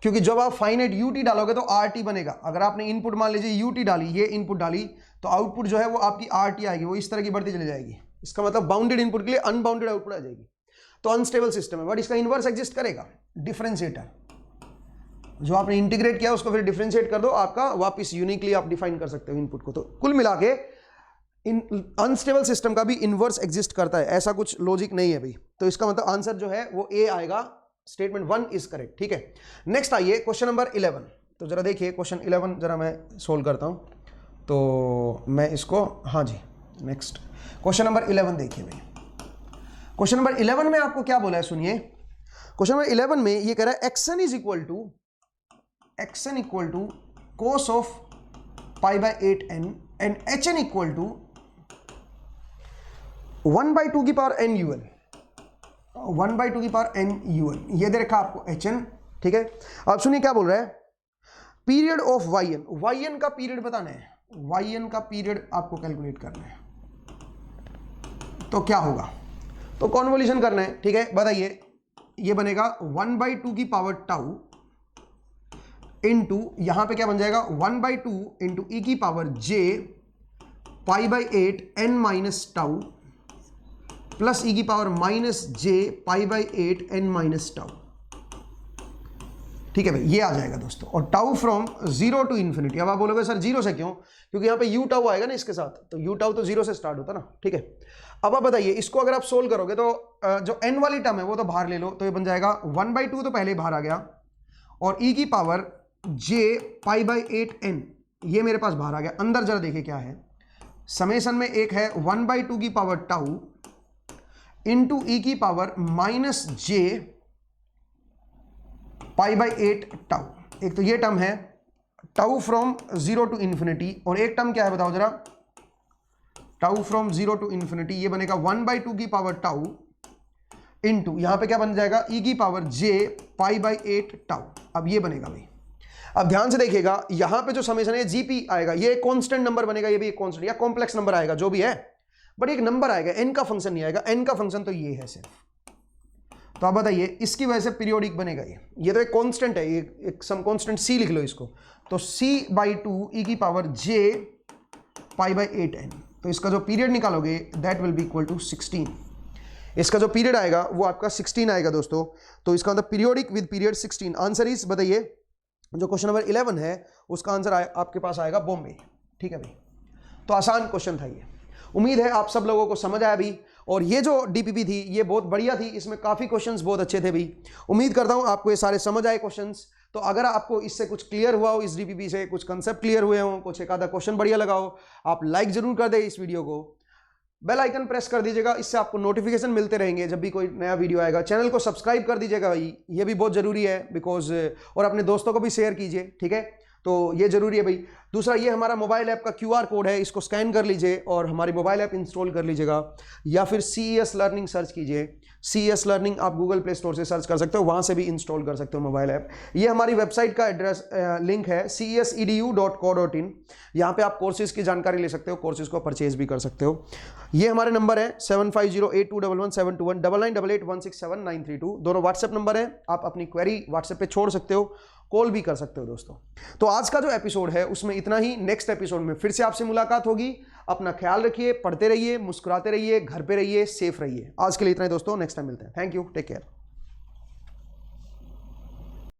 क्योंकि जब आप फाइनाइट यूटी डालोगे तो आरटी बनेगा। अगर आपने इनपुट मान लीजिए यूटी डाली, ये इनपुट डाली, तो आउटपुट जो है वो आपकी आरटी आएगी, वो इस तरह की बढ़ती चली जाएगी। इसका मतलब बाउंडेड इनपुट के लिए अनबाउंडेड आउटपुट आ जाएगी। तो अनस्टेबल सिस्टम है, बट इसका इनवर्स एग्जिस्ट करेगा, डिफरेंशिएटर। जो आपने इंटीग्रेट किया उसको फिर डिफरेंशिएट कर दो, आपका वापस यूनिकली आप डिफाइन कर सकते हो इनपुट को। तो कुल मिला के अनस्टेबल सिस्टम का भी इनवर्स एग्जिस्ट करता है, ऐसा कुछ लॉजिक नहीं है भाई। तो इसका मतलब आंसर जो है वो ए आएगा, स्टेटमेंट 1 इज करेक्ट, ठीक है। नेक्स्ट आइए क्वेश्चन नंबर 11। तो जरा देखिए क्वेश्चन 11 जरा मैं सोल्व करता हूं, तो मैं इसको, हाँ जी, नेक्स्ट क्वेश्चन नंबर 11 देखिए भाई। क्वेश्चन नंबर 11 में आपको क्या बोला है सुनिए, क्वेश्चन नंबर 11 में ये कह रहा है x n is equal to cos of π/8n and hn equal to 1/2 की पावर n ul, 1/2 की पावर n ul। ये दे रखा आपको hn, ठीक है। अब सुनिए क्या बोल रहा है, पीरियड ऑफ yn का पीरियड बताना है, yn का पीरियड आपको कैलकुलेट करना है। तो क्या होगा, तो कॉन्वोल्यूशन करना है, ठीक है। बताइए, ये बनेगा 1/2 की पावर टाउ इंटू, यहां पे क्या बन जाएगा 1/2 इंटू ई की power j π/8 n minus tau plus e की power minus j π/8 n minus tau, ठीक है भाई। ये आ जाएगा दोस्तों, और टाउ फ्रॉम 0 टू इन्फिनिटी। अब आप बोलोगे सर 0 से क्यों, क्योंकि यहाँ पे यू टाउ आएगा ना इसके साथ, तो यू टाउ तो 0 से स्टार्ट होता ना, ठीक है। अब आप बताइए, इसको अगर आप सोल्व करोगे तो जो n वाली टर्म है वो तो बाहर ले लो, तो ये बन जाएगा 1/2 तो पहले बाहर आ गया, और ई की पावर j π/8 n ये मेरे पास बाहर आ गया। अंदर जरा देखिए क्या है, समेसन में एक है 1/2 की पावर टाउ इंटू ई की पावर माइनस j π/8 टाउ। एक तो ये टर्म है टाउ फ्रॉम 0 टू इन्फिनिटी, और एक टर्म क्या है बताओ जरा, टाउ फ्रॉम 0 टू इन्फिनिटी, ये बनेगा 1/2 की पावर टाउ इंटू यहां पे क्या बन जाएगा ई की पावर j π/8 टाउ। अब ये बनेगा भाई, अब ध्यान से देखिएगा, यहां पे जो समेशन है जीपी आएगा, ये कांस्टेंट नंबर बनेगा, ये भी एक कांस्टेंट या कॉम्प्लेक्स नंबर आएगा, जो भी है बट एक नंबर आएगा, एन का फंक्शन नहीं आएगा। एन का फंक्शन तो ये है सिर्फ। तो आप बताइए इसकी वजह से पीरियोडिक बनेगा ये तो एक कांस्टेंट है, ये एक सम कांस्टेंट सी लिख लो इसको। तो c/2 e की पावर j π/8n। तो इसका जो पीरियड निकालोगे that will be equal to 16। इसका जो पीरियड आएगा वो आपका 16 आएगा दोस्तों। तो इसका मतलब periodic with period 16। Answer is, बताइए जो क्वेश्चन नंबर 11 है उसका आंसर आपके पास आएगा बॉम्बे। ठीक है भाई, तो आसान क्वेश्चन था ये। उम्मीद है आप सब लोगों को समझ आया भी। और ये जो डीपीपी थी ये बहुत बढ़िया थी, इसमें काफ़ी क्वेश्चंस बहुत अच्छे थे भी। उम्मीद करता हूँ आपको ये सारे समझ आए क्वेश्चंस। तो अगर आपको इससे कुछ क्लियर हुआ हो, इस डीपीपी से कुछ कंसेप्ट क्लियर हुए हो, कुछ एक आधा क्वेश्चन बढ़िया लगा हो, आप लाइक जरूर कर दें इस वीडियो को, बेल आइकन प्रेस कर दीजिएगा, इससे आपको नोटिफिकेशन मिलते रहेंगे जब भी कोई नया वीडियो आएगा। चैनल को सब्सक्राइब कर दीजिएगा भाई, ये भी बहुत जरूरी है बिकॉज, और अपने दोस्तों को भी शेयर कीजिए। ठीक है, तो ये जरूरी है भाई। दूसरा, ये हमारा मोबाइल ऐप का QR कोड है, इसको स्कैन कर लीजिए और हमारी मोबाइल ऐप इंस्टॉल कर लीजिएगा, या फिर CES लर्निंग सर्च कीजिए। CES लर्निंग आप गूगल प्ले स्टोर से सर्च कर सकते हो, वहां से भी इंस्टॉल कर सकते हो मोबाइल ऐप। ये हमारी वेबसाइट का एड्रेस लिंक है cesedu.co.in। यहाँ पे आप कोर्सेज की जानकारी ले सकते हो, कोर्सेज को परचेज भी कर सकते हो। ये हमारे नंबर है 7508211721 9988167932। दोनों व्हाट्सएप नंबर है, आप अपनी क्वेरी व्हाट्सएप पे छोड़ सकते हो, कॉल भी कर सकते हो दोस्तों। तो आज का जो एपिसोड है उसमें इतना ही। नेक्स्ट एपिसोड में फिर से आपसे मुलाकात होगी। अपना ख्याल रखिए, पढ़ते रहिए, मुस्कुराते रहिए, घर पे रहिए, सेफ रहिए। आज के लिए इतना ही दोस्तों, नेक्स्ट टाइम मिलते हैं। Thank you, take care.